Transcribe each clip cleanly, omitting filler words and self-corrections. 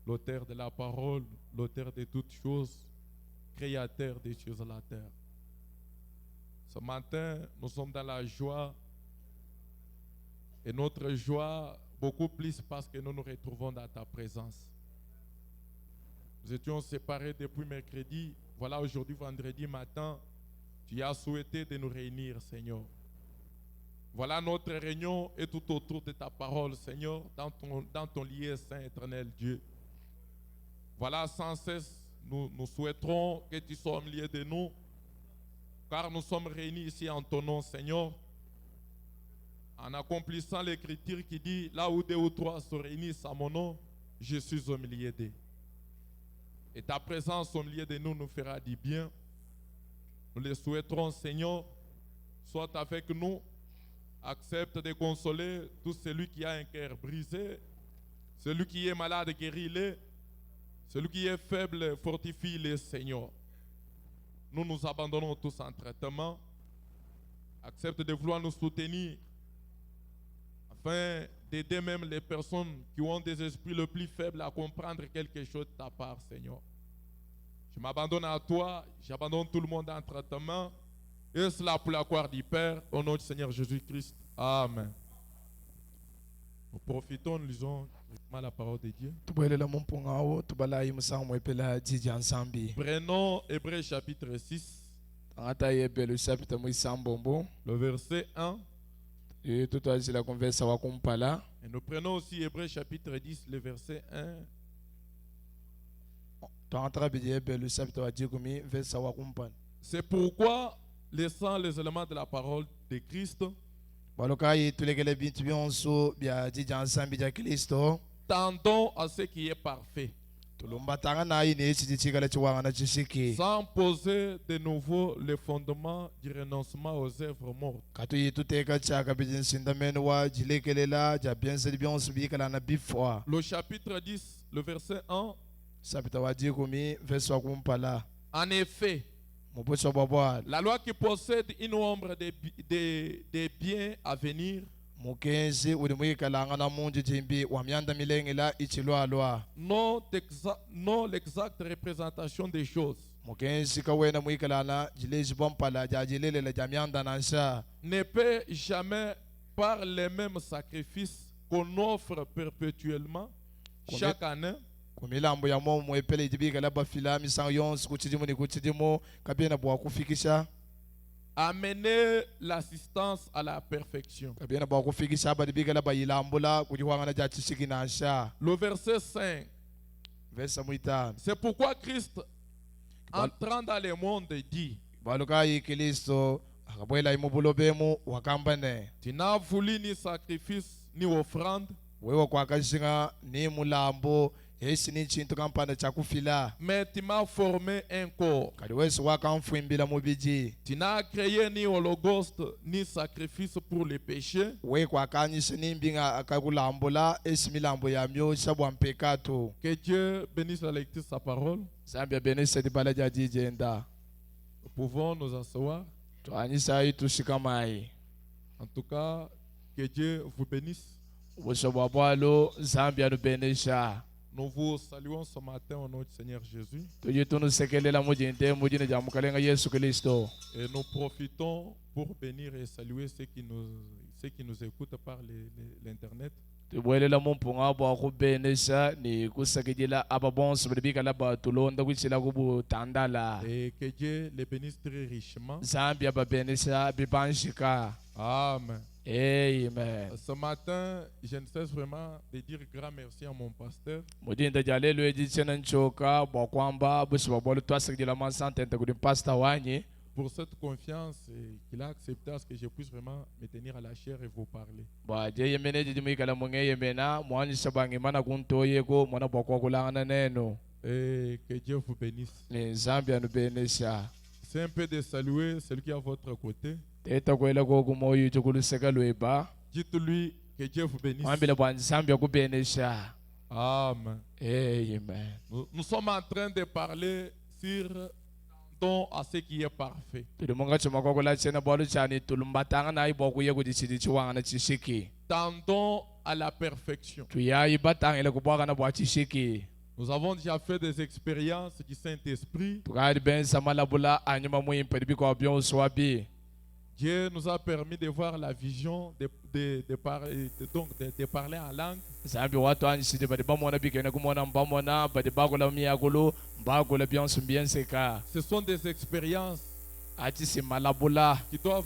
l'auteur de la parole, l'auteur de toutes choses, créateur des choses à la terre. Ce matin, nous sommes dans la joie et notre joie beaucoup plus parce que nous nous retrouvons dans ta présence. Nous étions séparés depuis mercredi. Voilà, aujourd'hui, vendredi matin, tu as souhaité de nous réunir, Seigneur. Voilà, notre réunion est tout autour de ta parole, Seigneur, dans ton lieu saint, éternel Dieu. Voilà, sans cesse, nous souhaiterons que tu sois au milieu de nous, car nous sommes réunis ici en ton nom, Seigneur, en accomplissant l'écriture qui dit, là où 2 ou 3 se réunissent à mon nom, je suis au milieu d'eux. Et ta présence au milieu de nous nous fera du bien. Nous le souhaiterons, Seigneur, sois avec nous, accepte de consoler tout celui qui a un cœur brisé, celui qui est malade, guéris-le, celui qui est faible, fortifie-le, Seigneur. Nous nous abandonnons tous en traitement. Accepte de vouloir nous soutenir afin d'aider même les personnes qui ont des esprits le plus faibles à comprendre quelque chose de ta part, Seigneur. Je m'abandonne à toi, j'abandonne tout le monde en traitement. Et cela pour la gloire du Père, au nom du Seigneur Jésus-Christ. Amen. Nous profitons, nous lisons la parole de Dieu. Prenons Hébreux chapitre 6, le verset 1. Et nous prenons aussi Hébreux chapitre 10, le verset 1. C'est pourquoi, laissant les éléments de la parole de Christ, tendons à ce qui est parfait, sans poser de nouveau le fondement du renoncement aux œuvres mortes. Le chapitre 10, le verset 1. En effet, la loi qui possède une ombre des biens à venir, non l'exacte représentation des choses, ne peut jamais, par les mêmes sacrifices qu'on offre perpétuellement chaque année, amener l'assistance à la perfection. Le verset 5. C'est pourquoi Christ, entrant dans le monde, dit, tu n'as voulu ni sacrifice ni offrande, mais tu m'as formé un corps. Tu n'as créé ni holocauste ni sacrifice pour les péchés. Que Dieu bénisse la lecture de sa parole. Nous pouvons nous asseoir. En tout cas, que Dieu vous bénisse. Nous vous saluons ce matin au nom du Seigneur Jésus. Et nous profitons pour bénir et saluer ceux qui nous écoutent par l'Internet. Et que Dieu les bénisse très richement. Amen. Amen. Ce matin, je ne cesse vraiment de dire grand merci à mon pasteur. Pour cette confiance qu'il a accepté à ce que je puisse vraiment me tenir à la chair et vous parler. Et que Dieu vous bénisse. C'est un peu de saluer celui qui est à votre côté. Dites-lui que Dieu vous bénisse. Amen. Amen. Nous sommes en train de parler sur tendons à ce qui est parfait. Tendons à la perfection. Nous avons déjà fait des expériences du Saint-Esprit. tukali benza malabula anyuma mwimpe biko byonso wabi. Dieu nous a permis de voir la vision, de parler en langue. Zambi watu anjiside badi bamona bikena kumona mbamona badi bagola miyagulu bagola byonso byenseka. Ce sont des expériences Ati si malabula. qui doivent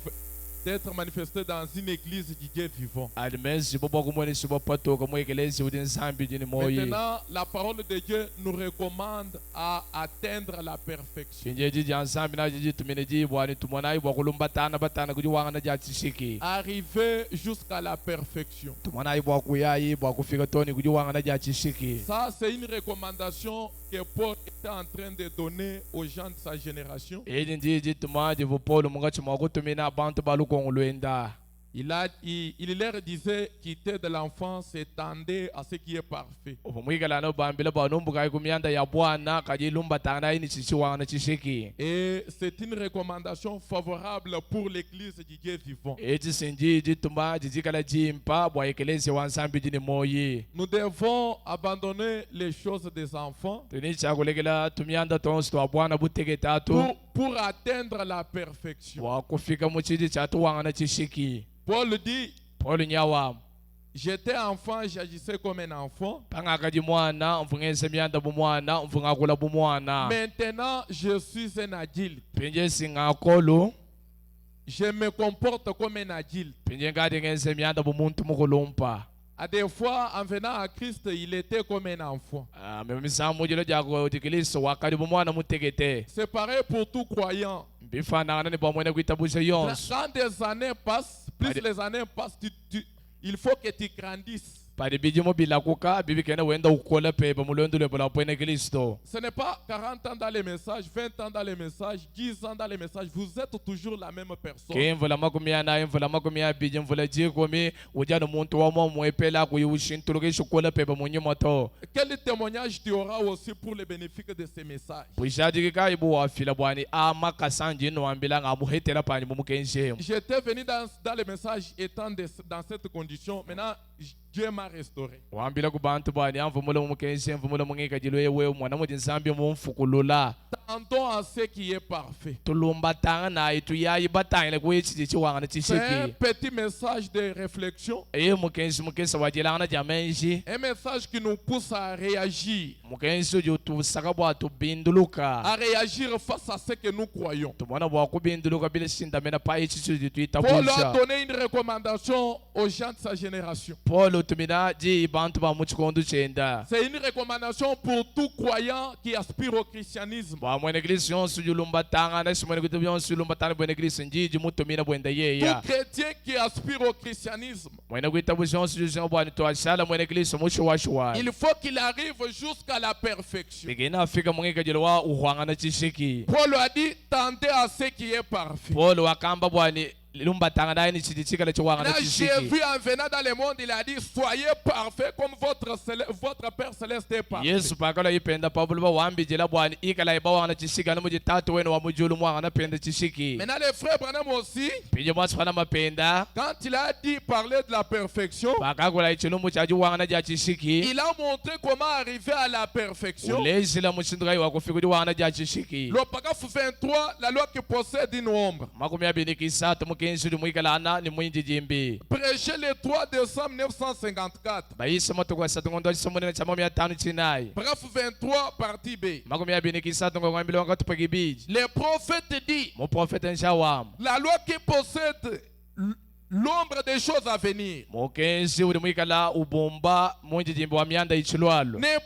être manifestées dans une église du Dieu vivant. Almenzi bobo kumoni sibo pato kumwekelezi udin zambi dini moyi. Maintenant, la parole de Dieu nous recommande à atteindre la perfection. Kinjeji jansambi na jiji tumineji bwani tumona ibo kulumba tana batana kujiwanga na jatishiki. Arriver jusqu'à la perfection. Tumona ibo kuyayi ibo kufika toni kujiwanga na jatishiki. Ça, c'est une recommandation que Paul était en train de donner aux gens de sa génération. Edi njiji tumaji vupolo mungachi mwakutumina abantu balukongluenda. Il leur disait quitter de l'enfant, s'étendait à ce qui est parfait. Et c'est une recommandation favorable pour l'église du Dieu vivant. Nous devons abandonner les choses des enfants pour atteindre la perfection. Paul dit, j'étais enfant, j'agissais comme un enfant. Maintenant, je suis un adulte. Je me comporte comme un adulte. À des fois, en venant à Christ, il était comme un enfant. C'est pareil pour tout croyant. Quand des années passent, plus les années passent, il faut que tu grandisses. Ce n'est pas 40 ans dans les messages, 20 ans dans les messages, 10 ans dans les messages. Vous êtes toujours la même personne. Quel témoignage tu auras aussi pour le bénéfice de ces messages? J'étais venu dans les messages étant dans cette condition. Maintenant, Dieu m'a restauré. Tendons à ce qui est parfait. C'est un petit message de réflexion. Un message qui nous pousse à réagir. À réagir face à ce que nous croyons. Paul a donné une recommandation aux gens de sa génération. C'est une recommandation pour tout croyant qui aspire au christianisme. Tout chrétien qui aspire au christianisme, il faut qu'il arrive jusqu'à la perfection. Paul a dit, tendez à ce qui est parfait. Là, j'ai vu en venant dans le monde, il a dit, soyez parfaits comme votre Père Céleste est parfait. Maintenant, les frères Branham aussi, quand il a dit parler de la perfection, il a montré comment arriver à la perfection. Le paragraphe 23, la loi qui possède une ombre. Prêché le 3 décembre 1954. Paragraphe 23, partie B. Le prophète dit, la loi qui possède l'ombre des choses à venir ne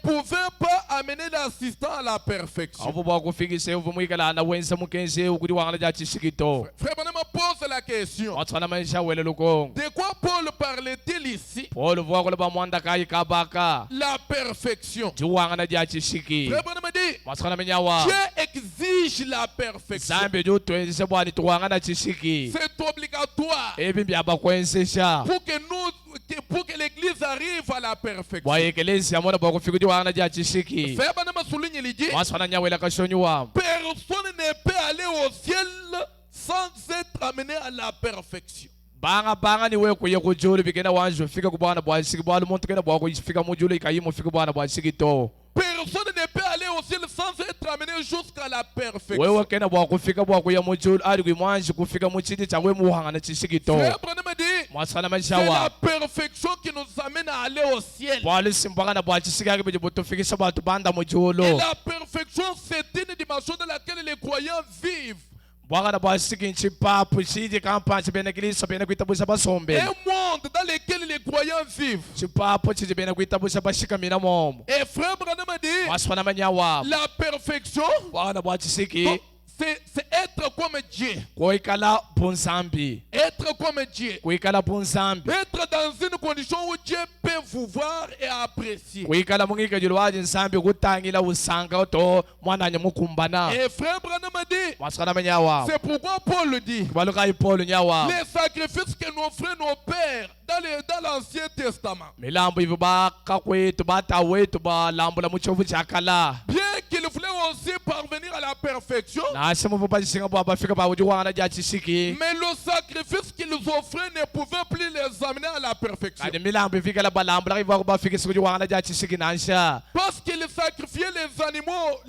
pouvait pas amener l'assistant à la perfection. Frère Branham pose la question. De quoi Paul parlait-il ici? La perfection. Frère Branham dit, Dieu exige la perfection. C'est obligatoire. Pour que l'église arrive à la perfection. Frère Branham souligne, il dit, personne ne peut aller au ciel sans être amené à la perfection. banga ni wewe kuye kujulu bikena wanju fika ku bwana bwa sigi bwa muntu kena bwa kufika mujulu ikayimu fika bwana bwa sigi to. Personne ne peut aller au ciel sans être amené jusqu'à la perfection. Wewe kena bwa kufika bwa kuya mujulu ari kuimwanju kufika muchiti cha wewe muhangana chisigi to. Frère Branham dit, Mwasana c'est la mashawa. perfection qui nous amène à aller au ciel. Bwa lisimbaga na bwa chisigi yake bije butufikisha bwa tubanda mujulu. Et la perfection, c'est une dimension dans laquelle les croyants vivent. Bwaga na bwa sigi nchipapu chiji kampanchi bene kilisa bene kuitabusha basombe. Un monde dans lequel les croyants vivent. Chipapu chiji bene kuitabusha bashikamina momo. Et frère Branham dit, Mwasana manyawa. la perfection, Bwaga na bwa chisigi. c'est être comme Dieu. Kuikala bunzambi. Être comme Dieu. Kuikala bunzambi. Être dans une condition où Dieu peut vous voir et apprécier. Kuikala mungika julwaji nsambi kutangila usanga to mwananya mukumbana. Et frère Branham dit, Mwasana manyawa. c'est pourquoi Paul dit, Kubaluka ipolo nyawa. les sacrifices que nos frères, nos pères, dans l'Ancien Testament, Milambo hivyo baka kwetu bata wetu ba lambo la muchovu chakala. bien qu'ils voulaient aussi parvenir à la perfection, Na asemu vupa jisinga bwa bafika ba ujuwana ja chisiki. mais le sacrifice qu'ils offraient ne pouvait plus les amener à la perfection. Kadi milambo ifika la balambo la hivyo bafika siku ujuwana ja chisiki nansha. Parce qu'ils sacrifiaient les animaux,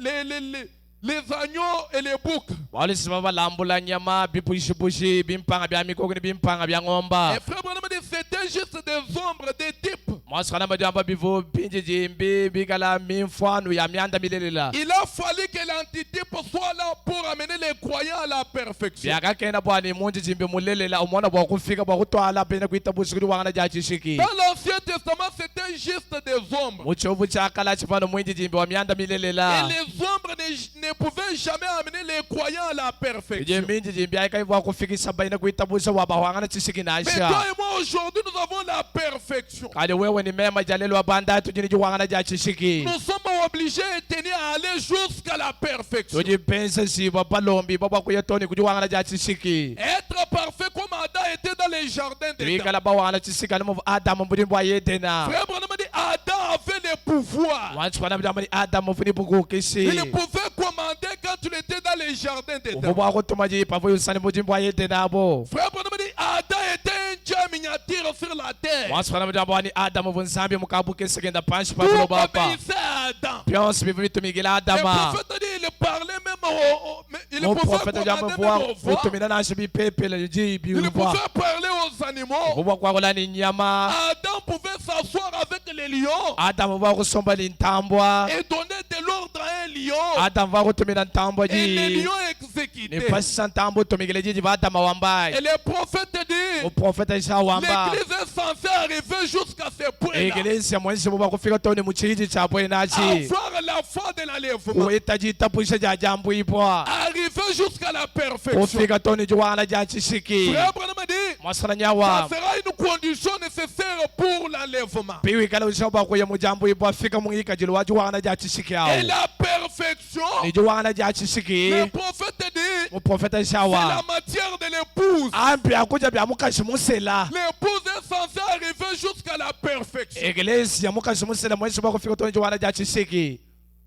les agneaux et les boucs. Wale sima balambo la nyama bipushi bimpanga bya mikoko ni bimpanga bya ngomba. Et frère Branham dit, c'était juste des ombres, des types. Mwasana majamba bivo pinji jimbi bigala mifano ya mianda milelela. Il a fallu que l'antitype soit là pour amener les croyants à la perfection. Byaka kena bwani munji jimbi mulelela umona bwa kufika bwa kutwala bena kuitabushikiri wangana ja chisiki. Dans l'Ancien Testament, c'était juste des ombres. Muchovu chakala chipano mwinji jimbi wa mianda milelela. Et les ombres ne pouvaient jamais amener les croyants à la perfection. Minji jimbi aika bwa kufikisa baina kuitabusha wa wangana chisiki Mais nasha. toi et moi, aujourd'hui, nous avons la perfection. Kali wewe ni mema jalelo banda tujini wangana ja chisiki. Nous sommes obligés et tenus à aller jusqu'à la perfection. Tuji pensa si baba lombi baba kuyatoni kuji wangana ja chisiki. Être parfait comme Adam était dans les jardins d'Éden. Tuikala ba wangana chisika no Adam mbudi bwa yetena. Frère Branham dit, Adam avait le pouvoir. Wanchu kana mjamani Adam mfuni buku kisi. Il pouvait commander quand il était dans les jardins d'Éden. Bwa kutumaji pavo yusani mbudi bwa yetena bo. Frère Branham dit, Adam était un Dieu miniature sur la terre. Wanchu kana mjamani Adam mvunsambi mukabuke segenda panshi Tout pabulo baba. obéissait à Adam. Pions bivitu migila Le Adama. prophète dit, il parlait même il Mon pouvait prophète commander jamu même voir aux voix. utumina nashi bipepe le jibi Il uba. pouvait parler aux animaux. Uba kwa kola ni nyama. Adam pouvait s'asseoir avec les lions Adam va kusomba ni ntambwa. et donner de l'ordre à un lion. Adam va kutumina ntambwa Et les ji. lions Ni exécutés. pasa ntambo tumigile jiji ba Adam wambai. Et le prophète dit, Mon prophète sha wamba. l'église est censée arriver jusqu'à ce point-là. Egelesi mwenzi muba kufika toni muchiji chapo nachi. Avoir la foi de l'enlèvement. Uitaji tapusha ja jambo ibwa. Arriver jusqu'à la perfection. Ufika toni juwana ja chisiki. Frère Branham dit, Masala ça nyawa. sera une condition nécessaire pour l'enlèvement. Piwi kala ushoba kuya mujambo ibwa fika mungika jilu wajuwana ja chisiki Et yao. la perfection, Ni juwana ja chisiki. le prophète dit, Mon prophète c'est la shawa. matière de l'épouse. Ampi akuja bya mukashi musela. L'épouse est censée arriver jusqu'à la perfection. Egelesi ya mukashi musela mwenzi ba kufika toni juwana ja chisiki.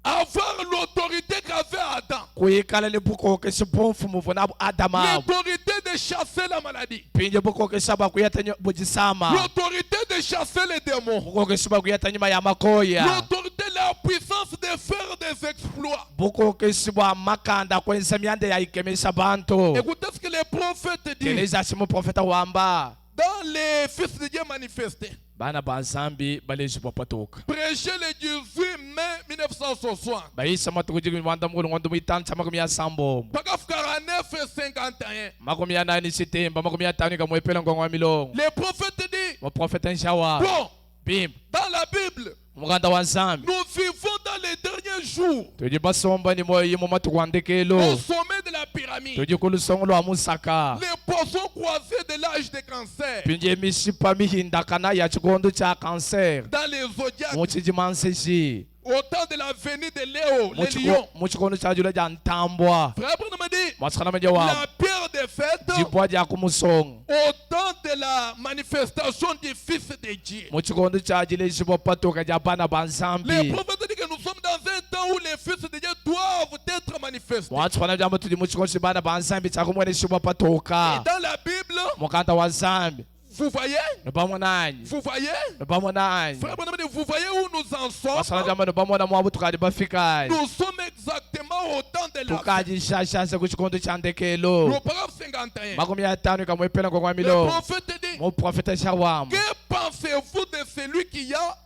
Avoir l'autorité qu'avait Adam. Kuyikala ni buko ke sipomfu muvona Adama. L'autorité de chasser la maladie. Pinje buko ke saba kuyatanya bujisama. L'autorité de chasser les démons. Buko ke saba kuyatanya ma ya makoya. L'autorité, la puissance de faire des exploits. Buko ke saba makanda kwenza miande ya ikemesha bantu. Écoutez ce que les prophètes disent Keneza simu profeta wamba. dans les fils de Dieu manifestés. Bana banzambi baleji popatoka. Prêché le 18 mai 1960. Baisa matukuji mwanda mulu ngondo mitan chama kumya sambo. Paragraphe 49 et 51. Makumya nani sitemba makumya tani kamwepela ngwa milongo. Les prophètes disent, Mo profeta nshawa. bon, Bim. dans la Bible, Muganda wanzambi. nous vivons dans les derniers jours Tuji basomba ni moyo yimo matukwandekelo. au sommet de la pyramide. Tuji kulusongolo wa musaka. Les poissons croisés de l'âge de cancer. Pinje mishipa mihindakana ya chikondo cha cancer. Dans les zodiacs, Muchiji manseji. au temps de la venue de Léo, les lions. Muchikondo cha jula ja ntambwa. Frère Branham dit, Masakana mejawa. la pierre des fêtes, Jibwa ja kumusong. au temps de la manifestation du Fils de Dieu. Muchikondo cha jile shibo patoka ja bana Les banzambi. prophètes disent que nous sommes dans un temps où les fils de Dieu doivent être manifestés. Mwachikona jamba tuli muchikondo bana banzambi cha kumwene shibo Et patoka. dans la Bible, mukanda wa zambi Vous voyez? nobamona Vous voyez? nobamona Frère Branham dit, vous voyez où nous en sommes? basala jamba nobamona mwabu tukadi bafika Nous sommes exactement au temps de la fin. tukadi shashaza ku chikondo cha ndekelo Le paragraphe 51. makumi atano ikamwepela kwa Le milo prophète dit, mu profeta shawamu que pensez-vous de celui qui a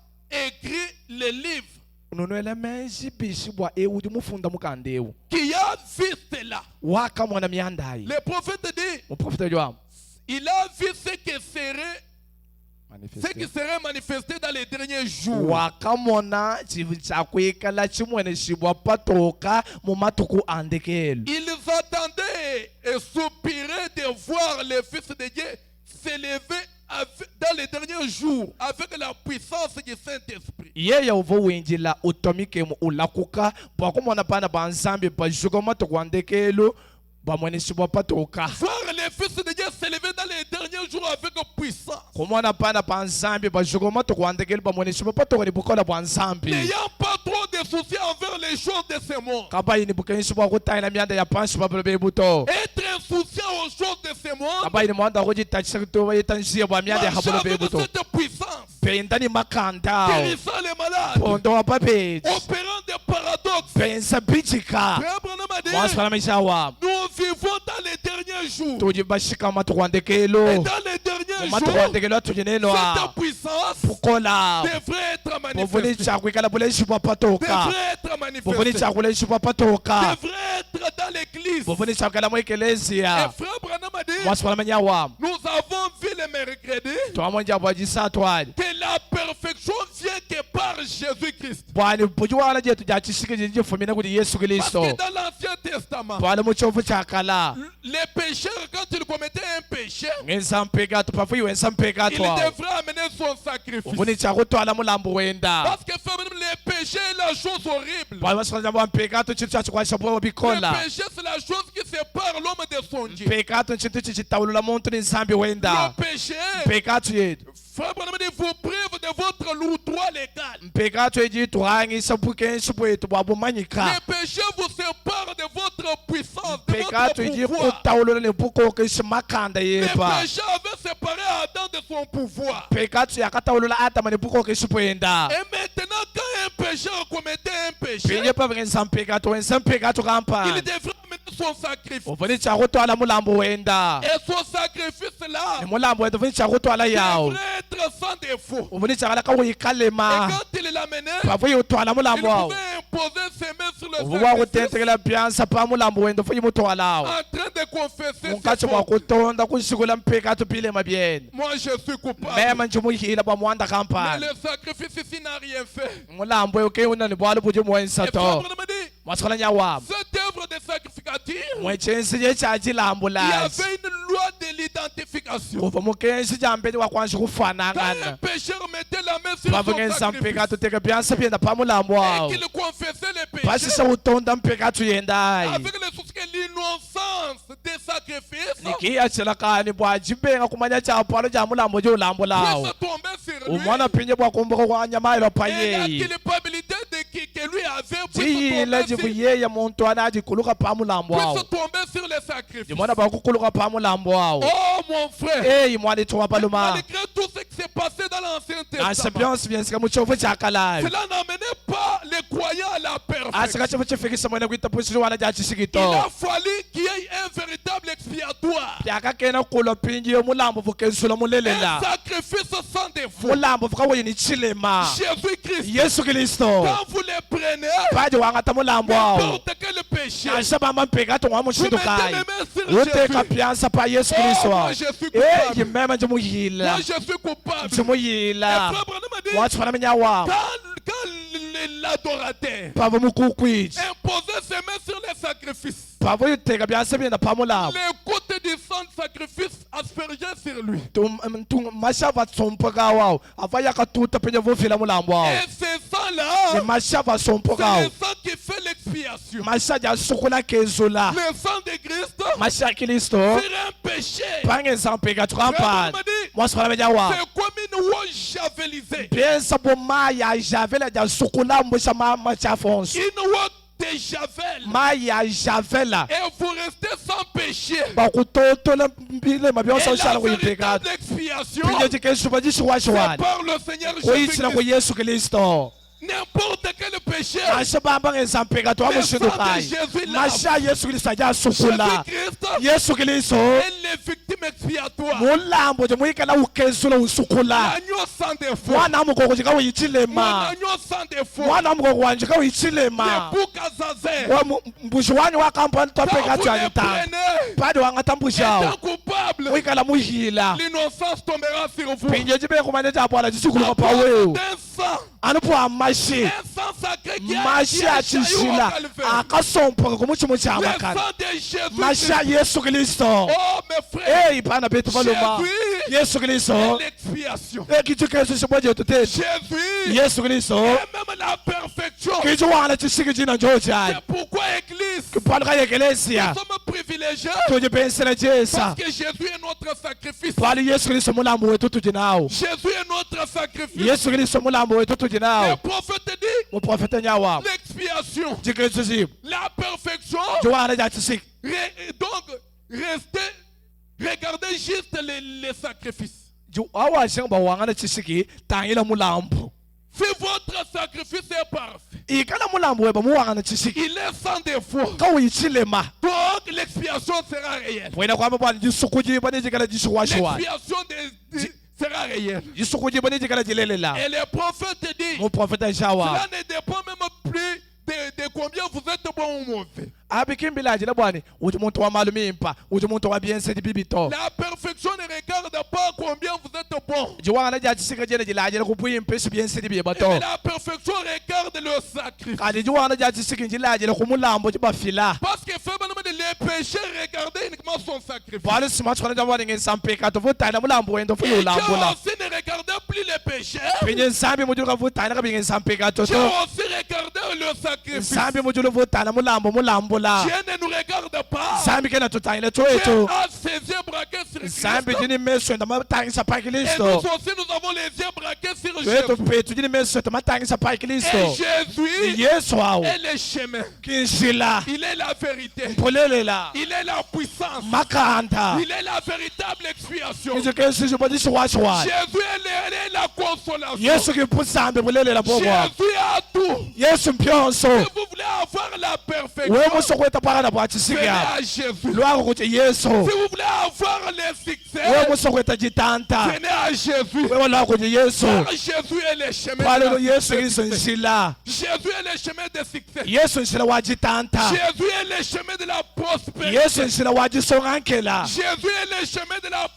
écrit le livre, ununwele menji bishibwa ewu mufunda mukandewu qui a vu cela? wakamona miandai Le prophète dit, mu profeta jwamu il a vu ce qui serait manifesté dans les derniers jours. wakamona chivu chakwikala chimwene shibwa patoka mu matuku andekelo Ils attendaient et soupiraient de voir le Fils de Dieu s'élever dans les derniers jours avec la puissance du Saint-Esprit. yeye uvo winjila utomikemu ulakuka bwakumona pana banzambi bajuka matuku andekelo bamwene shibwa patoka Voir le Fils de Dieu s'élever dans les derniers jours avec puissance. kumona pana banzambi bajuka matuku andekelo bamwene shibwa patoka ni bukola bwanzambi N'ayant pas trop de soucis envers les choses de ce monde. kabayi ni bukenshi bwa kutayina mianda ya panshi babelo bebuto Être insouciant aux choses de ce monde. kabayi ni mwanda kujitachisa kutoba yitanshia bwa mianda ya Marcher habolo avec bebuto cette puissance. penda ni makanda Guérissant les malades. pondo wa papeji Opérant des paradoxes. pensa bichika Frère Branham a dit, mwasifana mishawa nous vivons dans les derniers jours. tuji bashika matuku Et andekelo dans les derniers matuku jours, andekelo atujinenwa cette puissance pukola devrait être buvuni manifestée. chakwikala buleshi bwa patoka Devrait être buvuni manifestée. chakuleshi bwa patoka Devrait être dans l'église. buvuni chakwikala mu Et ekelesia frère Branham a dit, mwasifana manyawa nous avons vu le mercredi twamonja bwa jisatwali que la perfection vient que par Jésus-Christ. bwani bujuwala jetu jachishike jifumine kuti yesu Parce kristo que dans l'Ancien Testament, bwali mu chofu chakala les pécheurs, quand ils commettaient un péché, ngensampegato pafuiwe il nsampegato devrait amener son sacrifice. uvuni chakutwala mulambo wenda Parce que frère Branham, les péchés est la chose horrible. bwali masifana bwa mpegato chintu chachikwasha bwa Le bikola péché, c'est la chose qui sépare l'homme de son Dieu. mpegato chintu chichitawulula muntu ni nsambi Le wenda péché, mpegato yetu frère Branham dit, vous prive de votre droit légal. mpegato ejituhangisa bukenshi bwetu bwa bumanyika Le péché vous sépare de votre puissance, de mpegato votre iji pouvoir. kutawulula ni bukokeshi makanda Le yepa péché avait séparé Adam de son pouvoir. mpegato yakatawulula adama ni bukokeshi bwenda Et maintenant, quand un pécheur commettait un péché, pinye pavengensa mpegato wensa mpegato il kampa devrait amener son sacrifice. uvuni chakutwala mulambo wenda Et son sacrifice-là ni mulambo wetu uvuni chakutwala yawo devrait être sans défaut. uvuni chakala ka Et wikalema quand il l'amenait, pavuyi utwala il mulambo wawo pouvait imposer ses mains sur le uvuwa sacrifice kutentekela byansa pa mulambo wenda ufuyi mutwalawo en train de confesser ses munkachi mwa fautes. kutonda kushikula mpekato pilema byene Moi, je suis coupable. mema njumuhila bwa mwanda Mais kampani le sacrifice ici n'a rien fait. mulambo uke unani bwali buji Et Frère mwensato Branham dit, mwasikola nyawamu cette œuvre de sacrificature, mwechensi je il y chachilambulazi avait une loi de l'identification. kuva mukenshi jambeni wakwanshi Quand un kufanangana pécheur mettait la main sur son pavukensa sacrifice mpekato teka byansa byenda pa mulambo et wawo qu'il confessait les péchés, pasisa utonda mpekato yendayi avec le souci que l'innocence des sacrifices nikiyachelakani bwajibenga kumanya chapalo ja mulambo je ulambo lawo puisse tomber sur lui. umwana pinye bwakumbuka kwa nyamayelo Et la payeyi culpabilité que lui avait jiyile jivuyeye muntu anajikuluka pa mulambo wawo puisse tomber sur les sacrifices. jimwana bakukuluka pa mulambo wawo Oh mon frère, eyi mwali tuwa paluma malgré tout ce qui s'est passé dans l'Ancien asa Testament, byonse byensika mu chofu chakalayo cela n'amenait pas les croyants à la asika perfection. chofu chifikisa mwene kuitapusiri wana ja Il a chisikito fallu qu'il y ait un véritable expiatoire, byakakena kulo pinji yo mulambo vukensula un mulelela sacrifice sans défaut. mulambo vukawoyini chilema Jésus-Christ, yesu kristo quand vous les prenez, paji wangata mulambo wawo n'importe quel péché, asha bamba mpekato wa vous mettez mushidukayi les mains sur uteka Jésus. pyansa pa yesu kristo Oh, wawo moi je suis coupable. yimema njimuyila Moi je suis coupable. Et njimuyila Frère Branham a dit, watsifana menyawawo quand l'adorateur pavo mukukwiji imposait ses mains sur les sacrifices, pavo yuteka byansa byenda pa mulambo les côtes du sang de sacrifice aspergeaient sur lui. mashava tsompoka wawo ava yakatuta penye vufila mulambo wawo Et ce ni sang-là, mashava sompoka c'est wawo le sang qui fait l'expiation. mashaja sukula kezula Le sang de Christ masha kristo sur un péché. pangenza mpeka Frère tukampani Branham dit, mwasifana menyawawo c'est comme une roche javelisée. byensa bomaya javela ja sukula mbusha machafonso Une roche de javel. maya javela Et vous restez sans péché péché. bakutotola mbile mabyosa Et ushala la kuyipheka véritable expiation, pinye chikesu badishwashwana c'est par le Seigneur uyitsila ku Jésus-Christ. Yesu Kristo N'importe quel péché, asibamba ngesampheka to amushindukayi masha Yesu Kristo ajasukula Jésus-Christ Yesu Kristo est les victimes expiatoires. mulambo je muyikala ukesula usukula L'agneau sans défaut. mwana amukoko jika Mon uyichilema agneau sans défaut. mwana amukoko wanje ka uyichilema Le bouc à zazen. mbushi wanyu wakampani Quand topeka vous tshwanyi les tanga prenez, padi wangata mbushawo étant coupable, uyikala muhila l'innocence tombera sur vous. pinje jibe kumane jabwala jisikuluka pa À cause wewe d'un sang, anupo amashi un sang sacré qui mashi a achishila au Calvaire. akasompoka kumuchimo Le chamakana sang de Jésus. mashi a Yesu Kristo Oh mes frères, eyi bana betu baluma Jésus Yesu Kristo est l'expiation. ekichikesu shibwaje tutete Jésus Yesu Kristo est même la perfection. kichiwana chisiki jina njojani C'est pourquoi Église, kipalika yekelesiya nous sommes privilégiés tujipensela jesa parce que Jésus est notre sacrifice. pali Yesu Kristo mulambo wetu tujinawo Jésus est notre sacrifice. Yesu Kristo mulambo wetu Le tujinawo prophète dit muprofeta nyawa l'expiation, jikesu zibo la perfection. jiwana ja chisiki Donc, regardez juste les sacrifices. awashenga bawangana chisiki tangila mulambo Si votre sacrifice est parfait, ikala mulambo weba muwangana chisiki il est sans défaut. ka uyichilema Donc, l'expiation sera réelle. wena kwamba bwana jisuku jiba nijikala jishiwashiwa L'expiation sera réelle. jisuku jiba nijikala jilelela Et le prophète dit, muprofeta shawa cela ne dépend même plus de combien vous êtes bon ou mauvais. abikimbilaji la bwana uji muntu wa malumimpa uji muntu wa biense bibito La perfection ne regarde pas combien vous êtes bon. jiwana ja chisika jene jilaji la kupuyimpa shi biense bibato Mais la perfection regarde le sacrifice. kadi jiwana ja chisika jilaji la kumulambo jibafila Parce que les péchés regardaient uniquement son sacrifice. bwana simatshwana ja bwana ngesampeka to vutana mulambo wendo Et fuyo Dieu ulambula aussi ne regardait plus les péchés. pinye nsambi mujuka vutana ka binge sampeka Dieu to aussi regardait le sacrifice. nsambi mujulu vutana mulambo mulambula Dieu ne nous regarde pas. nsambi kena tutangile Dieu twetu a ses yeux braqués sur nsambi Christ. jini meso enda matangisa pa Et nous Kristo aussi, nous avons les yeux braqués sur twetu Jésus. petu jini meso enda matangisa pa Et Kristo Jésus Yesu awo est le chemin. kinshila Il est la vérité. mpulelela Il est la puissance. makanda Il est la véritable expiation. kinshikesu jibodi shiwashwana Jésus est la consolation. Yesu kimpusambe pulelela bobwa Jésus a tout. Yesu mpyonso Si vous voulez avoir la perfection, wewe musokweta pakana bwa venez chisika à Jésus. lwako kuti Yesu Si vous voulez avoir le succès, wewe musokweta jitanta venez à Jésus. wewe lwako kuti Yesu Car Jésus est le chemin palelo de la Yesu Kristo nshila Jésus est le chemin de succès. Yesu nshila wa jitanta Jésus est le chemin de la prospérité. Yesu nshila wa jisongankela Jésus est le chemin de la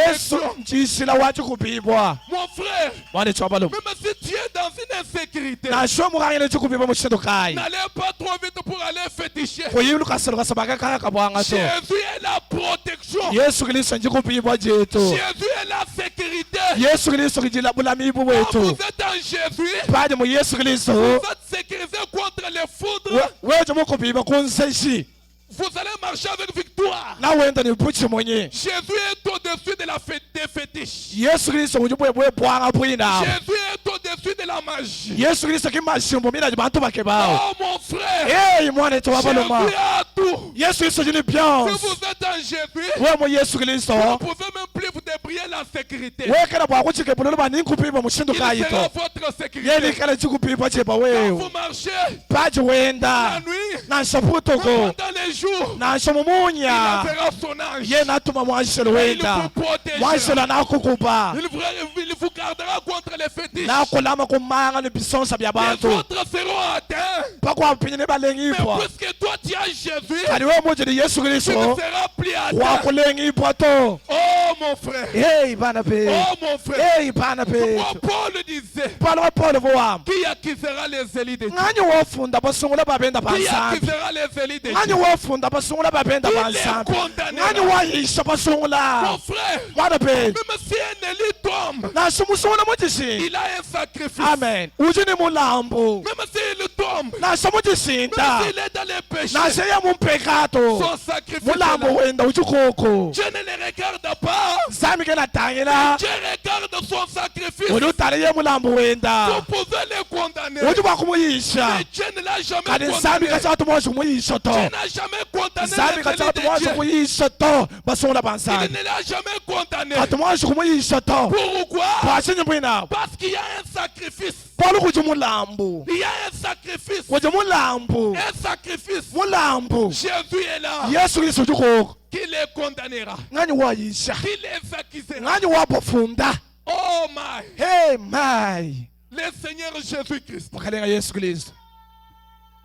Yesu protection. nshila wa jikubibwa Mon frère, mwane chwabalo même si tu es dans une insécurité, nasho mukangile jikubibwa mushindukai n'allez pas trop vite pour aller féticher. kuyiluka saluka sabaka kaka kabwanga to Jésus est la protection. Yesu Kristo njikubibwa jetu Jésus est la sécurité. Yesu Kristo kijila bulamibu Quand vous wetu êtes en Jésus, padi mu Yesu Kristo vous êtes sécurisé contre les foudres. weje mukubibwa kunseshi Vous allez marcher avec victoire. nawenda ni buchi mwenye Jésus est au-dessus de la fête des fétiches. Yesu Kristo ujibwebwe bwanga bwina Jésus est au-dessus de la magie. Yesu Kristo kimashimbo mina bantu bake bao Oh mon frère, hey mwana to Jésus wabaloma a tout. Yesu Kristo jini Si byons vous êtes en Jésus, we mu Yesu Kristo vous ne pouvez même plus vous débrouiller la sécurité. wekela bwakuchike bulolo baninkupiba Il mushindukayi sera to votre sécurité. yelikala chikupiba cheba Quand wewe vous marchez paji la wenda nuit, nansha comme putoko pendant les jours, nansha il mumunya enverra son ange. ye natuma mwanshelo Et il wenda vous protégera. mwanshelo anakukupa Il vous gardera contre les fétiches. nakulama kumanga ni bisonsa bya Les bantu autres seront atteints. pakwapinye ne Mais balengipwa puisque toi tu as Jésus, kali we muje ni Yesu tu ne Kristo seras plus atteint. wakulengipwa to Oh mon frère. hey bana pe Oh mon frère. hey bana pe Oh, Paul disait, Paulo Paulo voam qui accusera les élus de Dieu? ngani wofunda basungula babenda Qui bansambi accusera les élus de ngani Dieu? wofunda basungula babenda Il bansambi est condamné. ngani wahisha basungula Mon frère, mwana pe même si un élu tombe, na somusona muchisinda. il a un sacrifice. Amen. Ujini mulambo. Même s'il tombe, Nasho même muchisinda. s'il est dans les péchés, Nasheya mumpekato. son sacrifice. Mulambo est là. wenda uchukoko. Dieu ne le regarde pas. Zami kena tangela. Dieu regarde son sacrifice. Udutaliye mulambo wenda. Vous pouvez le condamner. Ujuba kumuyisha. Mais Dieu ne l'a jamais Kadi Zami condamné. kachatu mwashi kumuyisha to. Dieu n'a jamais condamné Zami les kachatu délits mwashi de Dieu. kumuyisha to. Basonda Il bansani. ne l'a jamais condamné. Kati mwashi kumuyisha to. Pourquoi? Pashinye mwina. Parce qu'il y a un sacrifice. Paulu kuji mulambo. Il y a un sacrifice. Kuji mulambo. Un sacrifice. Mulambo. Jésus est là. Yesu Kristo uchukoko. Qui les condamnera? Ngani wayisha. Qui les accusera? Ngani wapofunda. Oh my. Hey my. Le Seigneur Jésus-Christ. Makalenga Yesu Kristo.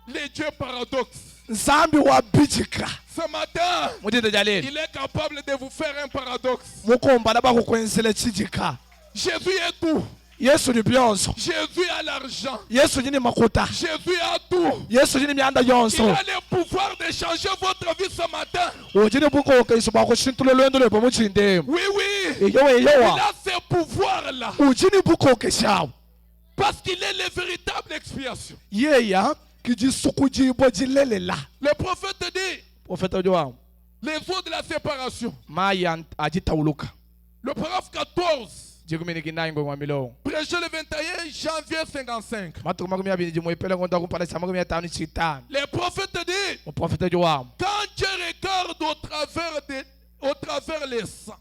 Le Dieu paradoxe. Nzambi wa bijika. Ce matin, Mudide jaleli. il est capable de vous faire un paradoxe. Mukomba na bakukwenzele chijika. Jésus est tout. Yesu ni byonso. Jésus a l'argent. Yesu nyini makuta. Jésus a tout. Yesu nyini myanda Il yonso. a le pouvoir de changer votre vie ce matin. Ujini bukoke iso bakushintule lwendo lwepo muchinde. Oui, oui. Iyowe Il iyowa. a ce pouvoir-là. Ujini bukoke shawo. Parce qu'il est la véritable expiation. Yeya kijisuku jibo jilelela. Le prophète dit, Profeta jowa. les eaux de la séparation. Maya ajitauluka. Le paragraphe 14, Jigumini kinango mwamilo. prêché le 21 janvier 55. Matuku makumi abiri jimwepele ngonda kumpala sa makumi atano chitano. Le prophète dit, Profeta jowa. quand Dieu regarde au travers les sangs,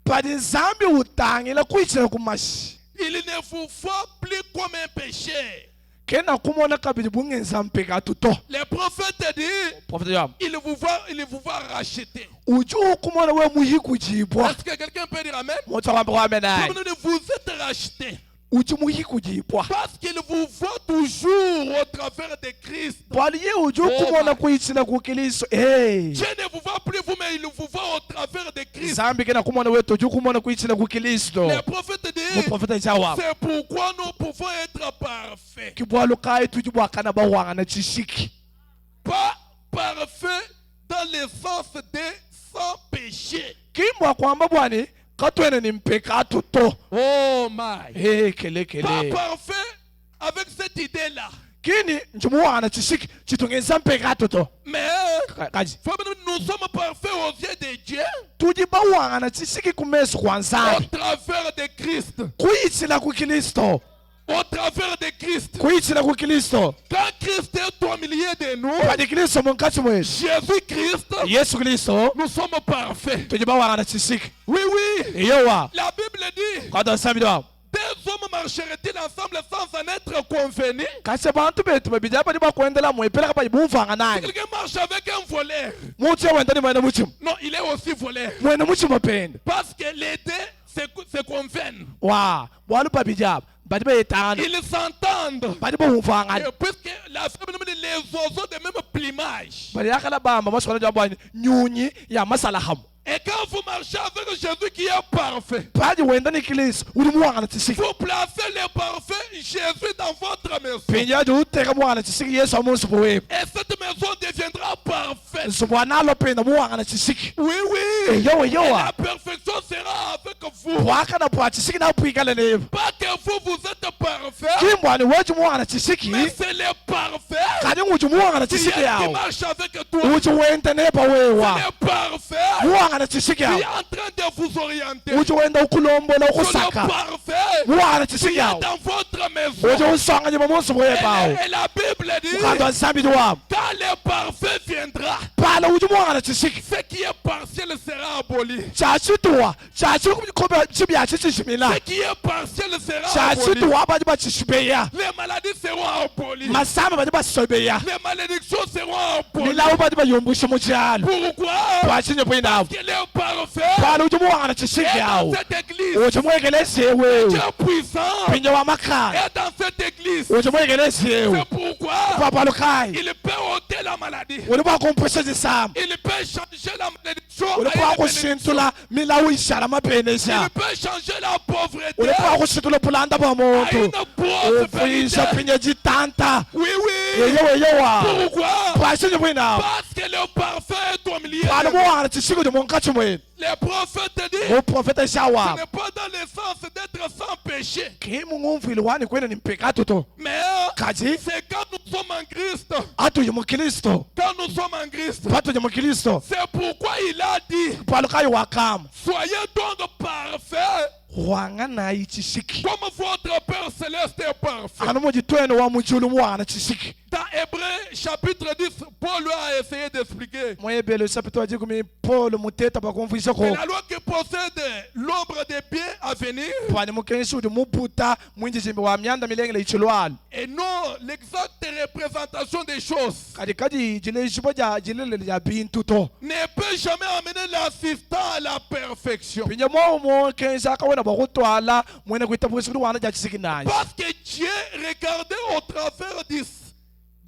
Padi nzambi utangila kuichira kumashi. il ne vous voit plus comme un péché. Kena kumona kabiri bungenza mpeka tuto. Le prophète dit, Profeta jowa. il vous voit racheter. Uju kumona we muhiku jibwa. Est-ce que quelqu'un peut dire amen? Mota wambo wamenai. Vous êtes racheté. Uju muhiku jibwa. Parce qu'il vous voit toujours au travers de Christ. Bwali ye uju kumona kuichira kukiliso. Hey. Dieu ne vous voit plus vous, mais il vous voit au travers de Christ. Zambi kena kumona wetu uju kumona kuichira kukilisto. Le prophète dit, Profeta jawa. c'est pourquoi nous pouvons être parfaits. Kibwalo kai tujibwa kana bawanga na chishiki. Pas parfaits dans le sens de sans péché. Kimbwa kwamba bwani katwene ni mpeka tuto. Oh my. Hey kele Pas kele. parfait avec cette idée-là. Kini njumuwa na chishiki chitungeza mpeka tuto. Mais Kaji. nous sommes parfaits aux yeux de Dieu Tujibawanga na chishiki kumesu kwa au nzambi. travers de Christ. Kuichira kukilisto. Au travers de Christ. Kuichira kukilisto. Quand Christ est au milieu de nous, Padi Kristo munkati mwetu. Jésus-Christ, Yesu Kristo nous sommes parfaits. tujibawanga na chishiki. Oui, oui. Iyowa. La Bible dit, Kwa nzambi do. deux hommes marcheraient-ils ensemble sans en être convenus? Kase bantu betu babija bali bakwendela mwepela kapa bumvanga nani. Quelqu'un marche avec un voleur. Muti wenda ni mwena muchimu. Non, il est aussi voleur. Mwena muchimu pende. Parce que les deux se conviennent. Wa, bwalu babija bali bayetana. Ils s'entendent. Bali bumvanga. Et puisque la Bible nous dit les oiseaux de même plumage. Bali yakala bamba maswala jabwani nyunyi ya masala hamu. Et quand vous marchez avec Jésus qui est parfait, Padi wenda ni Kristo uli muwanga na chishiki. vous placez le parfait Jésus dans votre maison. Pinja ju uteka muwanga na chishiki Yesu amunsu buwe. Et cette maison deviendra parfaite. Subwana lopenda muwanga na chishiki. Oui, oui. Yowa Et yowa. la perfection sera avec vous. Bwaka na bwa chishiki na upikala ne. Pas que vous êtes parfait, Kimbwani weju muwanga na chishiki. mais c'est le parfait Kadi uju muwanga na qui chishiki yao. marche avec toi. Uju wenda nepa wewa. C'est le parfait Muwanga na chishiki qui est yao. en train de vous orienter. Uju wenda ukulombola C'est le ukusaka. parfait Muwanga na qui chishiki est yao. dans votre maison. Uju usanga nyuma munsu buwe bao. Et la Bible dit, Ukanda nsambi duwa. quand le parfait viendra, Pala uju muwanga na chishiki. ce qui est partiel sera aboli. Chachi tuwa. Chachi kobe chibya chichimila. Ce qui est partiel sera Chachi aboli. tuwa baji bachishibeya. Les maladies seront abolies. Masamba baji basobeya. Les malédictions seront abolies. Milawu baji bayombusha muchalo. Pourquoi? Twachinye bwinavu. Qu'il est parfait. Pala uju muwanga na Et chishiki dans yao. cette église, Uju mwegelezi yewe. Dieu puissant. Pinja wa makaya. Et dans cette église, Uju mwegelezi yewe. c'est pourquoi Papa lukai. il peut ôter la maladie. Uli bakumpusha zisamu. Il peut changer la malédiction à Uli une bénédiction. bakushintula milawu ishara mapenesha. Il peut changer la pauvreté Uli bakushintula pulanda bwa à muntu. une prospérité. Ufuyisha pinja jitanta. Oui, oui. Yewa. Pourquoi? Twachinye bwinavu. Parce que le parfait est au milieu. Pala muwanga na chishiki uju munkati mwe. Les prophètes disent, Uprofeta ce shawa. n'est pas dans le reconnaissance d'être sans péché. ke mungumvile wani kwena ni mpekatu to Mais kaji c'est quand nous sommes en Christ. atuye mukristo Quand nous sommes en Christ. patuye mukristo C'est pourquoi il a dit, palukayo wakama soyez donc parfaits wanga nayi chishiki comme votre Père Céleste est parfait. ano mujitwene wa mujulu mwana chishiki Dans Hébreux chapitre 10, Paul a essayé d'expliquer moyebelo chapitre wa 10 Paul muteta bakumvise que ko la loi qui possède l'ombre des biens à venir pani mukenshi udi muputa mwinjijimbe wa myanda milengele ichilwalo et non l'exacte représentation des choses kadi jile shibo ja jilele ja bintu to ne peut jamais amener l'assistant à la perfection. pinye mo kenshi akawena bakutwala mwene kuitabusiku wana ja chisiki nayi Parce que Dieu regardait au travers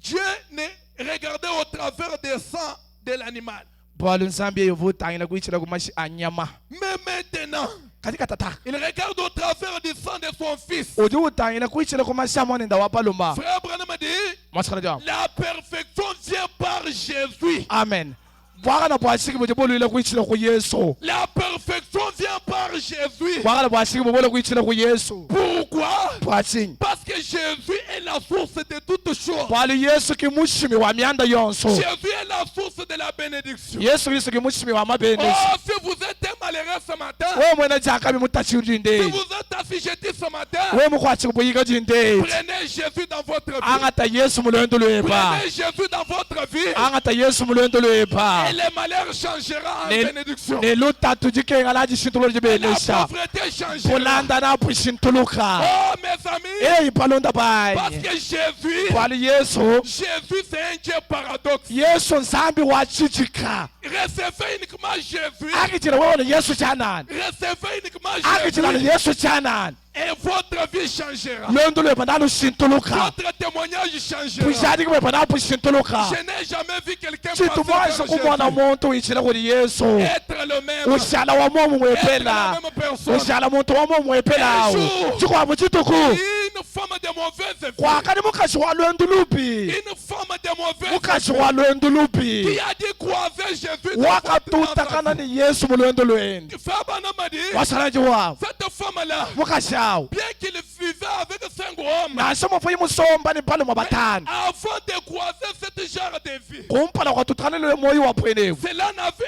Dieu ne regardait au travers des sangs de l'animal. Paul nsambi yovutangina kuichila kumashi anyama Mais maintenant, kadi katata il regarde au travers du sang de son fils. udi utangina kuichila kumashi amone ndawapaluma Frère Branham dit, masakana jam la perfection vient par Jésus. amen bwakana bwashiki boje bolwile kuichila ku Yesu La perfection vient par Jésus. bwakana bwashiki bobole kuichila ku Yesu Pourquoi? bwachini Parce que Jésus est la source de toutes choses. bwali Yesu kimushimi wa myanda yonso Jésus est la source de la bénédiction. Yesu Kristo kimushimi wa mabenesi Oh, si vous êtes malheureux ce matin, we mwene jakabi mutachiri si jinde vous êtes assujetti ce matin, we mukwachiki buyiga jinde prenez Jésus dans votre vie. angata Yesu mulwendo lweba Prenez Jésus dans votre vie. angata Yesu mulwendo lweba Et le malheur changera en bénédiction. ne lutatu jikenga laji shintulo Et la jibenesha pauvreté changera. pulanda na pushintuluka Oh, mes amis, ei palonda parce banye que Jésus, bwali Yesu Jésus c'est un Dieu paradoxe. Yesu nsambi wa chichika Recevez uniquement Jésus. akichila wewe ni Yesu chanani Recevez uniquement akichila ni Jésus. Yesu chanani Et votre vie changera. lwendo lweba nalushintuluka Votre témoignage changera. pushadiki bweba napushintuluka Je n'ai jamais vu quelqu'un chitu passer mwaisa vers kumona Jésus. muntu wichila kuli Yesu Être le même. ushala wa momu Être la mwepela même personne. ushala muntu wa momu mwepelawo chikwamu chituku Une femme de mauvaise vie. kwakani mukashi wa lwendu lupi Une femme de mauvaise mukashi vie. wa lwendu Qui lupi a dit croiser Jésus dans wakatutakana ni Yesu mu lwendu lwendi Frère Branham a dit, wasalaji wawo cette femme-là, mukashi awo bien qu'il vivait avec 5 hommes, nasomufu yimusomba ni mpalo mwa batanu avant de croiser ce genre de vie, kumpala kwatutanile moyo wa pwenevu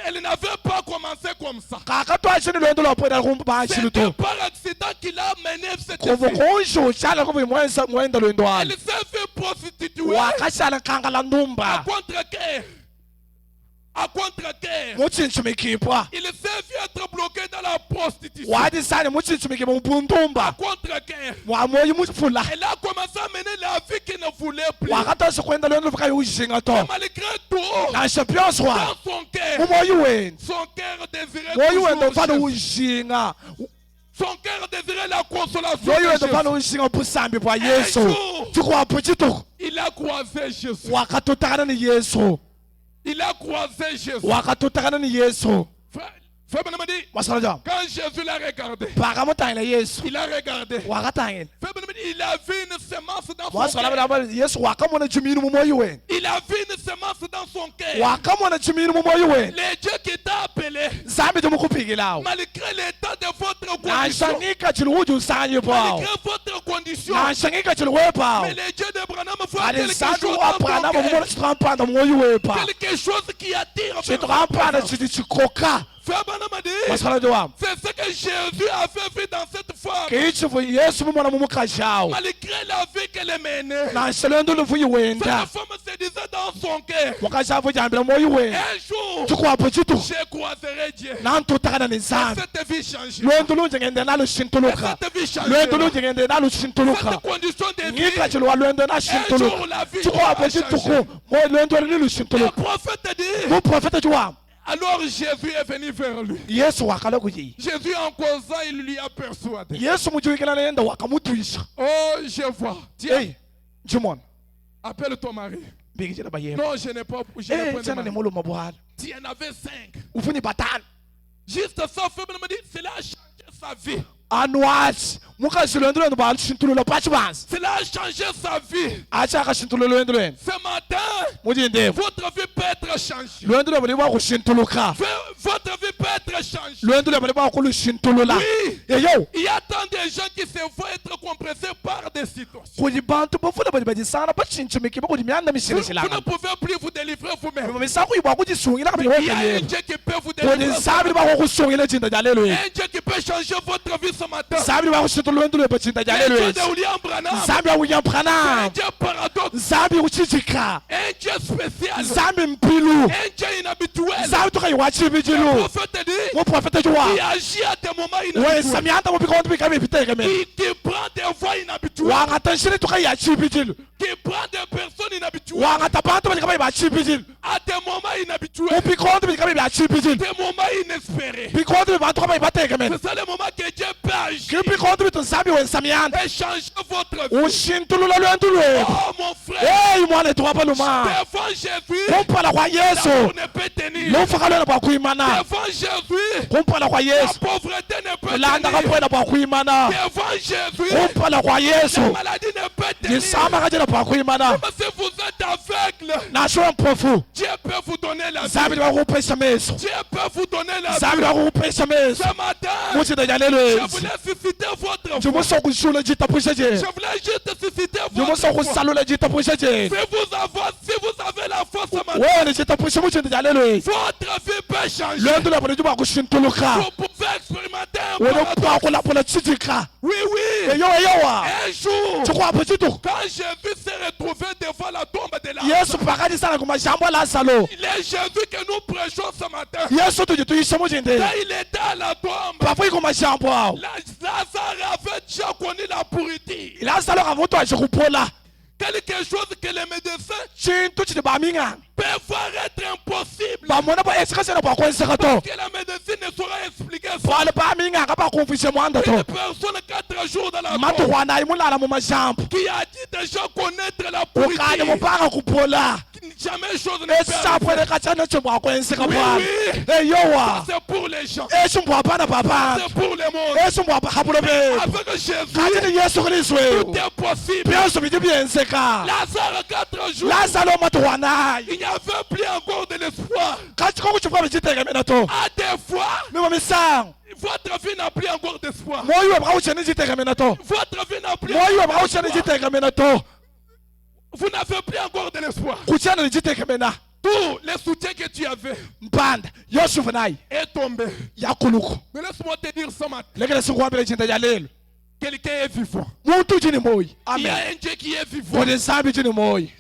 elle n'avait pas commencé comme ça. kakatwashini lwendu lwa pwena kumpa C'était hanshiluto par accident qu'il a mené cette kuvu vie. kunshushana kuvu mwenda lwendu Elle walo s'est fait prostituer wakashala nkangala à ndumba contre-cœur. À contre-cœur. muchinchimikipwa Il s'est vu être bloqué dans la prostitution. wadi sani muchinchimikipwa mupundumba Contre-cœur. mwamoyi mufula Elle a commencé à mener la vie qu'il ne voulait plus. wakatoshi kwenda lwendu luvukayi ushinga to Malgré tout, nasho pyoswa dans son cœur, mumoyi weni son cœur désirait moyi wenda toujours ufana Jésus. ushinga Son cœur désirait la consolation moyi de wenda ufana Jésus. ushinga busambi bwa Yesu chikwapu chituku Il a croisé Jésus. wakatutakana ni Yesu Il a croisé Jésus. wakatutakana ni Yesu Frère Branham dit, masala jam quand Jésus l'a regardé, pakamutangile Yesu il a regardé. wakatangile Frère Branham dit, il a vu une semence dans son masala cœur. bala Yesu wakamona chimini mumoyi weni Il a vu une semence dans son cœur. wakamona chimini mumoyi weni Les dieux qui t'a appelé, zambi jomukuphikilawo malgré l'état de votre condition, nanshangika chiliwuji usanyi pawo malgré votre condition, nanshangika chiliwepawo mais les dieux d'Abraham font ali quelque sandu chose wa dans ton Abrahamu cœur. mumona chitirampanda mumoyi wepa Quelque chose qui attire vers chitirampanda toi. chiti chikoka Frère Branham a dit, masala jam c'est ce que Jésus a fait dans cette femme. kichivu Yesu mumona mumukashawo Malgré la vie qu'elle menait, nanshelendo luvuyi cette wenda femme se disait dans son cœur, mukashavu jambila moyi wenda un jour, chikwapu chituku je croiserai Dieu. nantutakana ni Et nzambi cette vie change. lwendu lunje ngende nalushintuluka Cette vie change. lwendu lunje ngende nalushintuluka Cette condition de vie. ngika chilwa lwendu nashintuluka chikwapu chituku moyi lwendu Le lilushintuluka prophète dit, muprofeta chiwamu alors Jésus est venu vers lui. Yesu wakala kuyi Jésus en causant, il lui a persuadé. Yesu mujuikila nenda wakamutwisha Oh, je vois. Tiens, ei njimona appelle ton mari. bikijela bayema Non, je n'ai pas je n'ai point de tshana ni mari. muluma bwala Tu en avais 5. ufuni batanu Juste ça, Frère me dit, cela a changé sa vie. anwachi mukazi lwendu lwenu balishintulula pachibanzi Cela a changé sa vie. achi akashintulula lwendu lwenu Ce matin, mujindevu votre vie peut être être changé. Lwendo lwabo liba kushintuluka. Votre vie peut être changée. Lwendo lwabo liba kulushintulula. Oui. Eyo. Il y a tant de gens qui se voient être compressés par des situations. Kuli bantu bafuna bajisana bachinchimiki bakuli myanda Vous mishirishila. ne pouvez plus vous délivrer vous-même. Misaku iba kujisungira kabili Il y a un wekeye. Dieu qui peut vous Kuli délivrer. sabi liba kukusungila chinda jalelo. Un Dieu qui peut changer votre vie ce matin. Sabi liba kushintulula lwendo lwabo chinda Un jalelo. Dieu de William Branham. Sabi ya William Un Branham. Dieu paradoxe. Sabi kuchichika. Un Dieu spécial. Sabi mpilu. Un Dieu inhabituel. Sabi tuka iwachibijilu. Le prophète dit, Mo profeta jwa. il agit à des moments We inhabituels. samyanda mo bikondo bikabe biteke men. Qui prend des voies inhabituelles. Wa ngatanshini tuka yachibijilu. Qui prend des personnes inhabituelles. Wa ngatabantu bikabe bachibijilu. À des moments inhabituels. Mo bikondo bikabe bachibijilu. Des moments inespérés. Bikondo bibantu kaba bateke men. C'est ça le moment que Dieu peut agir. Bikondo bitunsabi we samyanda. Et changer votre vie. Ushintulula lwendo lwebo. Oh mon frère. Hey mwana tuwapa luma. Devant Jésus. Kumpala kwa Yesu. L'amour ne peut tenir. Lofaka lwena bwa kuimana. Devant Jésus. Kumpala kwa La Yesu. pauvreté ne peut Landa tenir. kapwena bwa kuimana. Devant Jésus. Kumpala kwa Yesu. La maladie ne peut tenir. Nisama kajena bwa kuimana. Même si vous êtes aveugle, Nasho mpofu. Dieu peut vous donner la vie. Zabi liba kupesa meso. Dieu peut vous donner la Zabi vie. liba kupesa meso. Ce matin, Muchinda jalelo je ezi. voulais susciter votre foi. Jumuso kushula jitapusha je. Je voulais juste susciter votre Jumuso foi. kusalula jitapusha je. Si vous avez la foi ce matin, Wewe jitapusha muchinda jalelo ezi. votre vie peut changer. Lwendo lwabo liba kushintuluka. Vous pouvez expérimenter un Wena paradoxe. pa kulapula chichika. Oui, oui. Eyo eyowa. Un jour, Chukwapo chitu. quand Jésus s'est retrouvé devant la tombe de la Yesu pakati sana kumashamba la Lazaro. il est Jésus que nous prêchons ce matin. Yesu tujituisha muchinde. Quand il était à la tombe, Papo kumashamba. Lazare avait déjà connu la pourriture. Lazaro kavuto ashikupola. Quelque chose que les médecins Chintu chiti baminga. peuvent voir être impossible. Bamona ba esikasela ba kwenseka to. Que la médecine ne saura expliquer ça. Bale baminga kaba kumfishe mwanda Une to. personne 4 jours dans la Matu tombe wana imulala mu mashamba. qui a dit déjà connaître la Ukanye pourriture. mupaka kupola. Jamais chose ne peut Esapwe arriver. le kachana chimwa kwenseka Oui, bwana. oui. Eyowa. C'est pour les gens. Esumwa bana baba. C'est pour le monde. Esumwa bahabulo be. Avec Jésus, Kati Yesu Kristo. tout est possible. Byoso bidi byenseka. Lazare 4 jours, Lazaro matu wana. il n'y avait plus encore de l'espoir. Kati ko kuchukwa bijitegemena to. À des fois, Mimo misang. votre vie n'a plus encore d'espoir. Moyo brawuchene jitegemena to. Votre vie n'a plus Moyo encore brawuchene d'espoir. jitegemena to. Vous n'avez plus encore de l'espoir. Kuchana jitegemena. Tout le soutien que tu avais Mpanda. Yosufu nayi. est tombé. Yakuluko. Mais laisse-moi te dire ce matin, Lekele singwambele chinda ya lelo. quelqu'un est vivant. Muntu jini moyi. Il y a Amen. un Dieu qui est vivant. Kode nsambi jini moyi.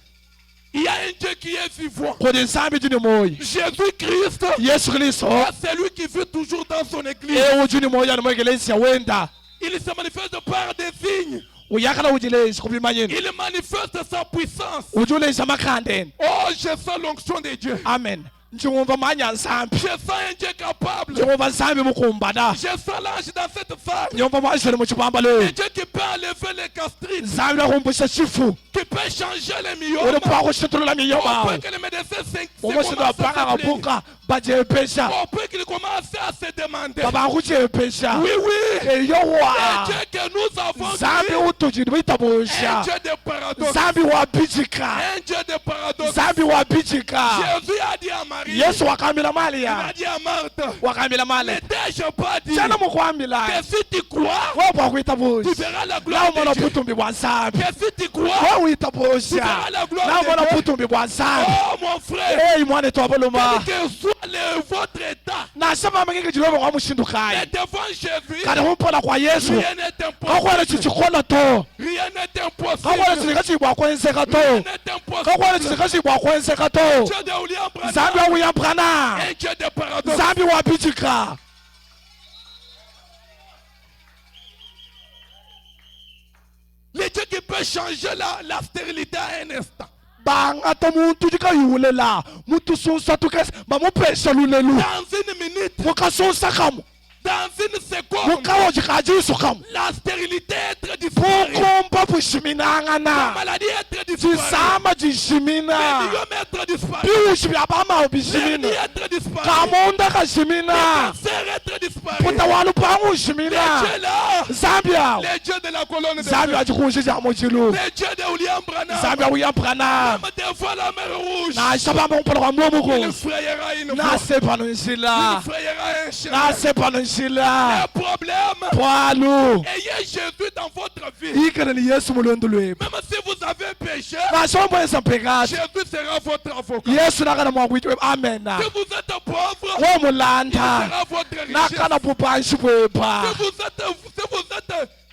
Il y a un Dieu qui est vivant. Kode nsambi jini moyi. Jésus-Christ Yesu Kristo. est celui qui vit toujours dans son église. Ewu jini moyi ana mwegelesi ya wenda. Il se manifeste par des signes. Uyakala ujilesi kubimanyeni. Il manifeste sa puissance. Ujulesi amakhandeni. Oh, je sens l'onction de Dieu. Amen. Njengomva manya nsambi. Je sens un Dieu capable. Njengomva nsambi mukumbada. Je sens l'ange dans cette femme. Njengomva mwashele muchipamba le. Un Dieu qui peut enlever les gastrites, Nsambi lakumbusha chifu. qui peut changer les Ule myomes. pa kushitulula On miyoma. peut que les médecins Umoshindo commencent apaka à s'appeler. kapuka. Bajepesha. On peut qu'ils commencent à se demander. Baba kuchepesha. Oui, oui. Un Eyowa. Dieu que nous avons Nsambi créé. utujini Un witabusha. Dieu de paradoxe. Nsambi wabijika. Un Dieu de paradoxe. Nsambi wabijika. Jésus a dit à Marie. Yesu wakamila Il a malia. dit à Marthe. Wakamila mali. Ne t'ai-je pas dit Chana mukwamila. que si tu crois, Wewe tu kuitabusha. verras la Na gloire umona de Dieu. butumbi bwa nsambi. Que si tu crois, Wewe uitabusha. Na umona butumbi bwa nsambi. oh mon frère, Hey mwana twaboloma. quel que soit votre état, Nasema mangeke jilobo kwa mais mushindukayi. devant Jésus, Kana humpola kwa Yesu. rien n'est Kakwala impossible. chichikola to. Rien n'est Kakwala impossible. chichikachibwa kwenseka to. Rien n'est Kakwala impossible. chichikachibwa kwenseka to. Dieu de William Branham, Nsambi wa William Branham. un Dieu de paradoxe. Nsambi wabijika. Le Dieu qui peut changer la stérilité à un instant. Bangata muntu jikayulela. Mutu sunsa tukes. Mamupesha lulelu. Dans une minute, Mukasunsa kamu. dans une seconde, Mukawo jikajisu kamu. la stérilité est disparue. Pukumba La bushiminangana. maladie est disparue. Jisama Les jishimina. myomètres disparus. mushi byabama ubishimina être disparu. kamonda kashimina Cancer être disparu. putawalu pangu Les ushimina dieux là. Zambia Les dieux de la colonne de Zambia achikunshi cha mochilu les dieux de William Branham. Zambia uyambrana Même des fois la mer rouge. na shabamba umpala kwa Il mlomuko frayera une na fois. sepano Il nsila frayera un na chemin. sepano nsila Le problème, pwalu ayez Jésus dans votre vie. ikana ni Yesu mulendo lwepo Même si vous avez péché, na shomboyesa mpekati Jésus sera votre avocat. Yesu nakana mwakwitwe amena Si vous êtes pauvre, wo il mulanda sera votre richesse. nakana pupanshi bwepa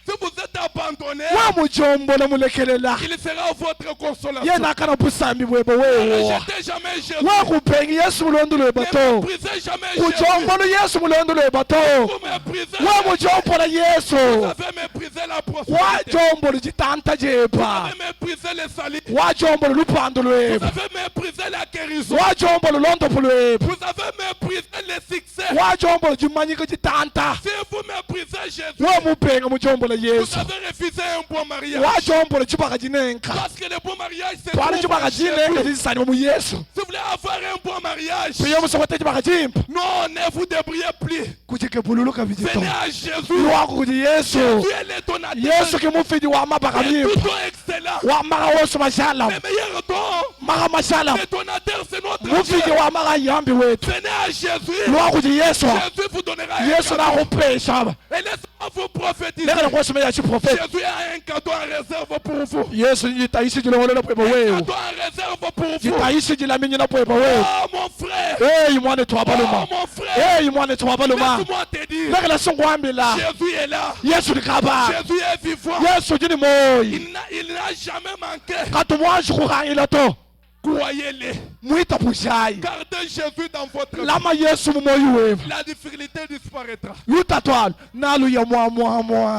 Si vous êtes abandonné, wa mujombola mulekelela il sera votre consolation. ye nakana busambi bwebo Ne wewo rejetez jamais Jésus. wa kupengi Yesu mulondo lweba Ne to méprisez jamais Jésus. kujombolo Yesu mulondo lweba to Vous méprisez wa Jésus. mujombola Yesu Vous avez méprisé la wa prospérité. jombolo chitanta Vous jepa avez méprisé les salis. wa jombolo lupando Vous lweba avez méprisé la guérison. wa jombolo londopo lweba Vous avez méprisé les succès. wa jombolo chimanyiko chitanta Si vous méprisez Jésus, wa mupenga mujombolo vous Yesu avez refusé un bon mariage. wa jombolo chibaka chinenka Parce que le bon mariage, c'est twali tout chibaka chez chinenka vous. chisani mu Yesu Si vous voulez avoir un bon mariage, piyo musokote chibaka chimpa non, ne vous débrouillez plus. kuchikepululuka vijito Venez à Jésus. lwako kuti Yesu Dieu est le donateur. Yesu kimufidi wa mabaka C'est mimpa tout excellent. wa maka wosu mashala Le meilleur don, maka mashala le donateur, c'est notre mufidi Dieu. wa maka yambi wetu Venez à Jésus. lwako kuti Yesu Jésus vous donnera un Yesu cadeau. nakupesha Et laissez-moi vous prophétiser. lekana kuwasomera chiprofeti Jésus a un cadeau en réserve pour vous. Yesu jitaishi jilongolera pwebo wewe Cadeau en réserve pour vous. jitaishi jilaminyina pwebo wewe Oh mon frère. eyi mwane Oh twabaluma mon frère. eyi mwane twabaluma Laisse-moi te dire. lekana songwambila Jésus est là. Yesu likaba Jésus est vivant. Yesu jini moyi Il n'a jamais manqué. katumwanshi kukhangila to Croyez-le. mwita pushayi Gardez Jésus dans votre vie. lama Yesu mumoyi wewe La difficulté disparaîtra. lutatwala naluya mwa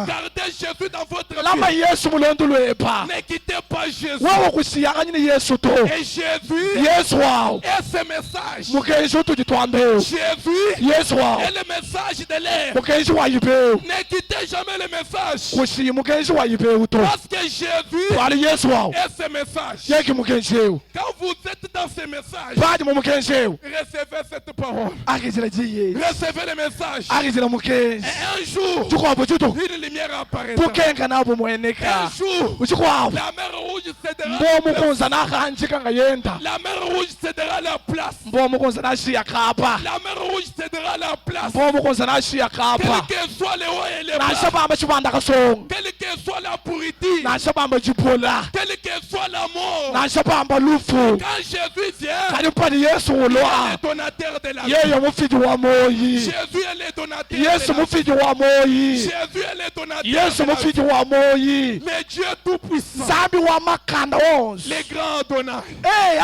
Gardez Jésus dans votre lama vie. Yesu mulondo lwepa Ne quittez pas Jésus. wewe kusiyaka nyini Yesu to Et Jésus Yesu wawo est ce message. mukenshi utujitwambeu Jésus Yesu wawo est le message de l'air. mukenshi wayibeu Ne quittez jamais le message. kusiyi mukenshi wayibeu to Parce que Jésus twali Yesu wawo est ce message. yeki mukenshiu Quand vous êtes dans ce message, padi mu mukenshiu recevez cette parole. akizila jiye Recevez le message. akizila mukenshi Et un jour, chikwavo chito une lumière apparaîtra. pukenga nabo Un mweneka jour, uchikwavo la mer rouge cédera. mbomukunza nakhanjika nga yenda La mer rouge cédera la place. mbomukunza nashiya kapa La mer rouge cédera la place. mbomukunza nashiya Quel kapa que soit le haut et le bas, nashabamba chibanda kasonga quelle que soit la pourriture, nashabamba chipola quelle que soit la mort, nashabamba lufu quand Jésus vient, kali pani Yesu il est ulwa le donateur de la vie. yeye mufidi wa moyi Jésus est le donateur Yesu de la vie. mufidi wa moyi Jésus est le donateur Yesu de la vie. mufidi wa moyi Le Dieu tout-puissant, zambi wa makanda wonse le grand Adonai.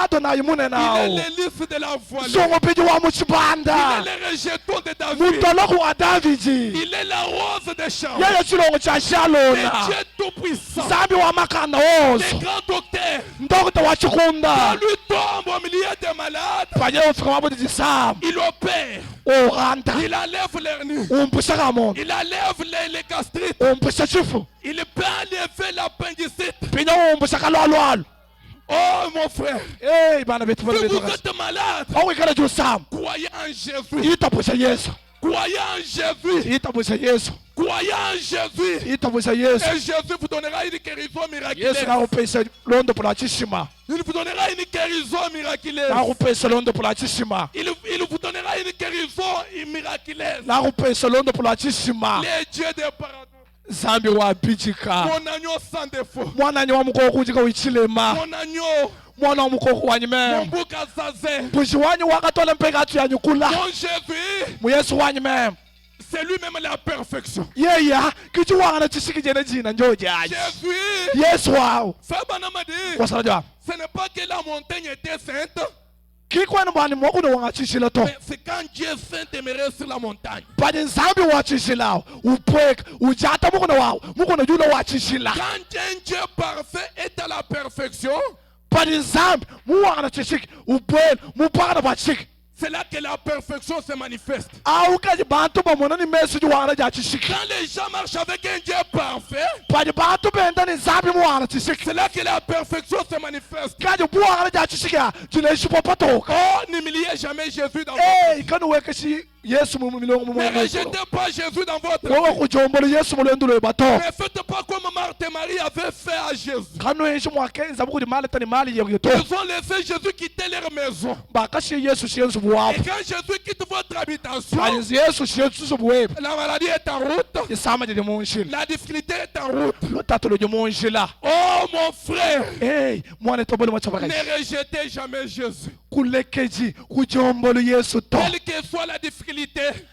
Adonayi Il munene est nawo le lys de la voilée. songopidi wa Il muchibanda est le rejeton de David. mutoloku wa Davidi Il est la rose des champs. yeye chilongo cha Le Shalona Dieu tout-puissant. zambi wa makanda Le wonse grand docteur. ndokota wa Quand chikunda lui tombe au milieu des malades, panye ufika wabudi zisamu il opère. oranda Il enlève les nues. umpusha kamono Il enlève les gastrites. umpusha chifu Il peut enlever l'appendicite. pinya umpusha kalwalwalo Oh mon frère, bana betu bana si betu vous êtes malade, awikala jusamu croyez en Jésus. itapusha Yesu Croyez en Jésus. itapusha Yesu Croyez en Jésus. itapusha Yesu Et Jésus vous donnera une guérison Yesu miraculeuse. nakupesa londo pula chishima Il vous donnera une guérison miraculeuse. nakupesa londo pula chishima Il vous donnera une guérison miraculeuse. nakupesa londo pula chishima Les dieux des paradis. zambi wapichika Mon agneau sans défaut. mwananyi wa mukoko uchika wichilema Mon agneau. mwana wa mukoko wanyi Mon mema bouc à zazen. mpushi wanyi wakatola mpeka atu yanyu kula Mon Jésus. muyesu wanyi mema C'est lui-même la perfection. yeya kichiwangana chisikijene jina njojaji Jésus. Yesu wawo Fabana m'a dit. kwasala jwa Ce n'est pas que la montagne était sainte. kikwani bani mwakuno wanga chishila to Mais c'est quand Dieu saint aimerait sur la montagne. bani nzambi wachishilawo upweka ujata mukuno wawo mukuno julo wachishila Quand un Dieu parfait est à la perfection, bani nzambi muwangana chishiki upwela mupakana pachiki c'est là que la perfection se manifeste. au kaji bantu bamona ni mesu ji wana ja chishiki Quand les gens marchent avec un Dieu parfait, paji bantu benda ni zambi mu wana chishiki c'est là que la perfection se manifeste. kaji bu wana ja chishiki jile shi popatoka Oh, n'humiliez jamais Jésus dans votre eh kanu weke shi Yesu mu milongo mu Ne rejetez pas Jésus dans votre wowe vie. kujombolo Yesu mu lendo bato Ne faites pas comme Marthe et Marie avaient fait à Jésus. kanu yenshi mu akenza bukudi mali tani mali yeto Ils ont laissé Jésus quitter leur maison. bakashi Yesu shiyenzu Et buwapo quand Jésus quitte votre habitation, kaji Yesu shiyenzu buwepo la maladie est en route, isama je munshila la difficulté est en route. lotatu lo munshila Oh mon frère, eh mwana tobolo machabaka ne rejetez jamais Jésus. kulekeji kujombolo Yesu to Quelle que soit la difficulté,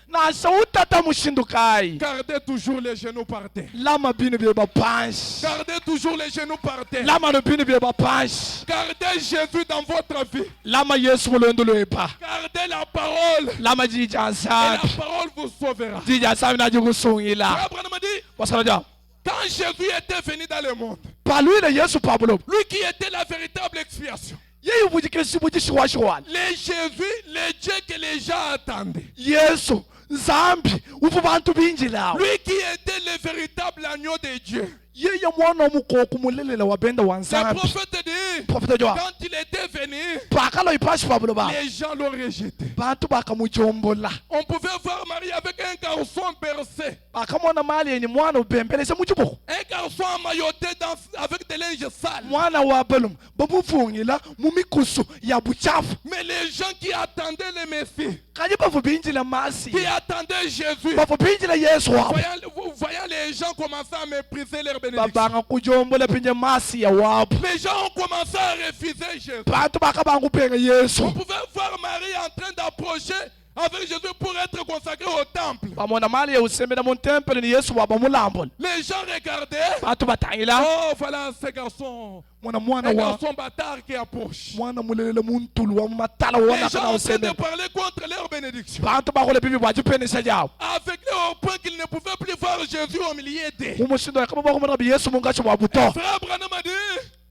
na sautata mushindukai gardez toujours les genoux par terre. lama binu bye bapanshi Gardez toujours les genoux par terre. lama no binu bye bapanshi Gardez Jésus dans votre vie. lama Yesu mulendo lepa Gardez la parole. lama Et jijansabi la parole vous sauvera. jijansabi na jigusungila Frère Branham dit, wasaraja quand Jésus était venu dans le monde, palui le Yesu Pablo lui qui était la véritable expiation, yeyi bujikesi bujishiwashiwani le Jésus, le Dieu que les gens attendaient, Yesu zambi ufu bantu binjilawo lui qui était le véritable agneau de Dieu. yeye mwana omukoko mulelela wabenda Le wanzambi prophète dit, profeta jowa quand il était venu, pakalo ipashi Pablo ba les gens l'ont rejeté. bantu bakamujombola On pouvait voir Marie avec un garçon bercé, bakamona mali yenye mwana ubembelese muchiboko un garçon emmailloté avec des linges sales. mwana wa balum bamuvungila mumikusu ya buchafu Mais les gens qui attendaient le Messie, kaje bavu binjila masi qui attendaient Jésus, bavu binjila Yesu wabo voyant les gens commencer à mépriser leur bénédiction. babanga kujombola pinje masi ya wabo Les gens ont commencé à refuser Jésus. bantu bakabanga upenga Yesu On pouvait voir Marie en train d'approcher avec Jésus pour être consacré au temple. bamona mali ya usembela mu temple ni Yesu wabo mulambola Les gens regardaient. bantu batangila Oh, voilà ce garçon. mwana Un wa garçon bâtard qui approche. mwana mulelele muntulu wa matala Les wona gens kana ont en train de usembela parler contre leur bénédiction. bantu bakole bibi bwajipenesa jabo Avec eux au point qu'ils ne pouvaient plus voir Jésus au milieu d'eux. umushindo yakaba bakumana bi Yesu mungacho wabuto Frère Branham a dit,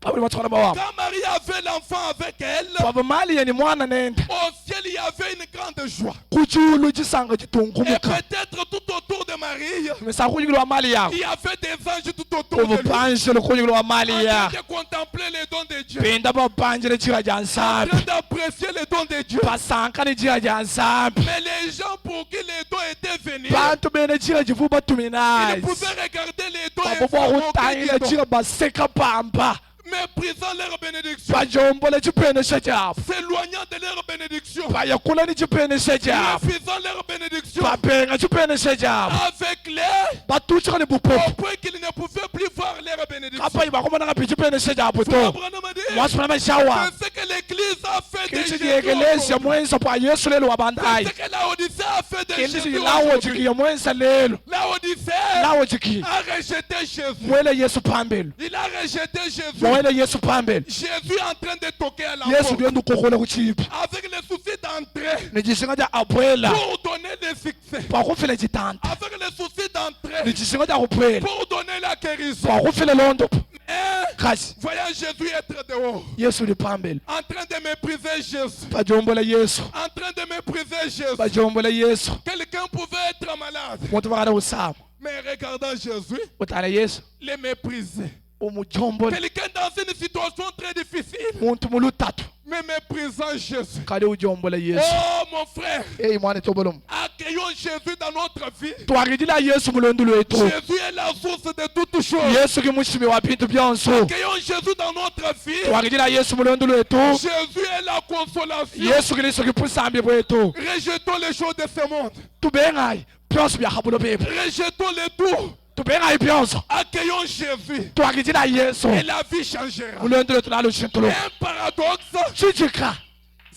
babuli batwala bawa quand Marie avait l'enfant avec elle, baba mali yeni mwana nenda au ciel il y avait une grande joie. kuchulu chisanga Et chitungumuka peut-être tout autour de Marie, misakujikilwa mali yako il y avait des anges tout autour de lui. ubupanjile kujikilwa En mali train ya de contempler les dons de Dieu. pinda bapanjile chira ja En nsambi train d'apprécier les dons de Dieu. basankani chira ja nsambi Mais les gens pour qui les dons étaient venus, bantu bene chira chifu ils batuminazi pouvaient regarder les dons babo et faire moquer bwakutangila des dons, chira baseka pamba méprisant leur bénédiction, bajombole chipenesha chabo s'éloignant de leur bénédiction, bayakula ni chipenesha chabo refusant leur bénédiction, bapenga chipenesha chabo avec les batuchika ni au bupofu point qu'ils ne pouvaient plus voir leur bénédiction. kapa ibakumananga pi chipenesha chabo Frère to Branham a dit, mwasipana mashawa c'est ce que l'Église a fait de kilichi Jésus chiyekelesha aujourd'hui. mwensa pwa Yesu lelo C'est wabandayi ce que la Odyssée a fait de kilichi Jésus lawo aujourd'hui. chikiya mwensa lelo La Odyssée lawo chiki a rejeté Jésus. mwele Yesu pambele Il a rejeté Jésus. mwele Yesu pambele Jésus est en train de toquer à la Yesu porte ndiye ndukukhola kuchipi avec le souci d'entrer nichisinga cha abwela pour donner le succès. pakufile chitanda Avec le souci d'entrer nichisinga cha kubwela pour donner la guérison. pakufile londo Et kasi voyant Jésus être dehors, Yesu uli pambele en train de mépriser Jésus, bajombola Yesu en train de mépriser Jésus. bajombola Yesu Quelqu'un pouvait être malade, muntu vakana usama mais regardant Jésus, utala Yesu les mépriser. umujombola Quelqu'un dans une situation très difficile, muntu mulutatu mais méprisant Jésus. kali ujombola Yesu Oh mon frère, eyi mwana tobolom accueillons Jésus dans notre vie. twakijila Yesu mulondu lwetu Jésus est la source de toutes choses. Yesu ki mushimi wa bintu byonso Accueillons Jésus dans notre vie. twakijila Yesu mulondu lwetu Jésus est la consolation. Yesu kiliso kipusambi bwetu Rejetons les choses de ce monde. tubengayi byonso byakhabulo byebu Rejetons les tout. tubengayi byonso Accueillons Jésus. twakijila Yesu Et la vie changera. mulondu lwetu nalushintulo Un paradoxe chichika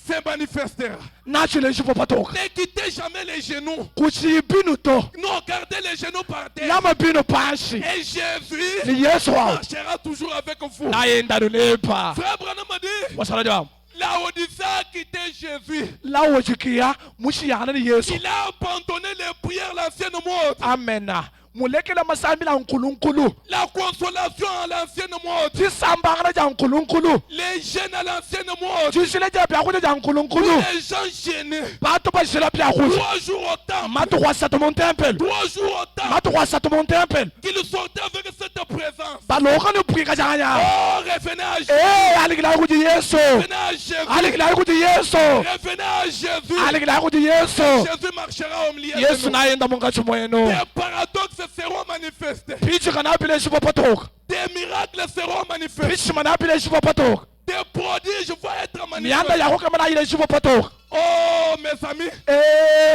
se manifestera. nachile xipopatoka Ne quittez jamais les genoux. kuchibinu to Non, gardez les genoux par terre. lamabinu panshi Et Jésus ni Yesu wawo marchera toujours avec vous. nayenda lulepha Frère Branham a dit, wasala jam la Odyssée a quitté Jésus. lawo chikiya mushiyana ni Yesu Il a abandonné les prières l'ancienne mode. amena mulekela masambi la nkulunkulu La consolation à l'ancienne mode. ti sambanga ja nkulunkulu Les jeunes à l'ancienne mode. ti shile ja bya go ja nkulunkulu Les gens gênés. bato ba shila bya go 3 jours au temple. mato go sa mon temple 3 jours au temple. mato go sa mon temple Qu'ils sortaient avec cette présence. ba lo ga no prika ja nya Oh, revenez à Jésus. alikila go di yesu Revenez à Jésus. alikila go di yesu Revenez à Jésus. alikila go di yesu Jésus marchera au milieu de yesu nous. na yenda mo ngathi moyeno Des paradoxes seront manifestés. pichi kana bile shipo patoka Des miracles seront manifestés. pichi mana bile shipo patoka Des prodiges vont être mianda manifestés. ya go kama na ile shipo patoka Oh, mes amis.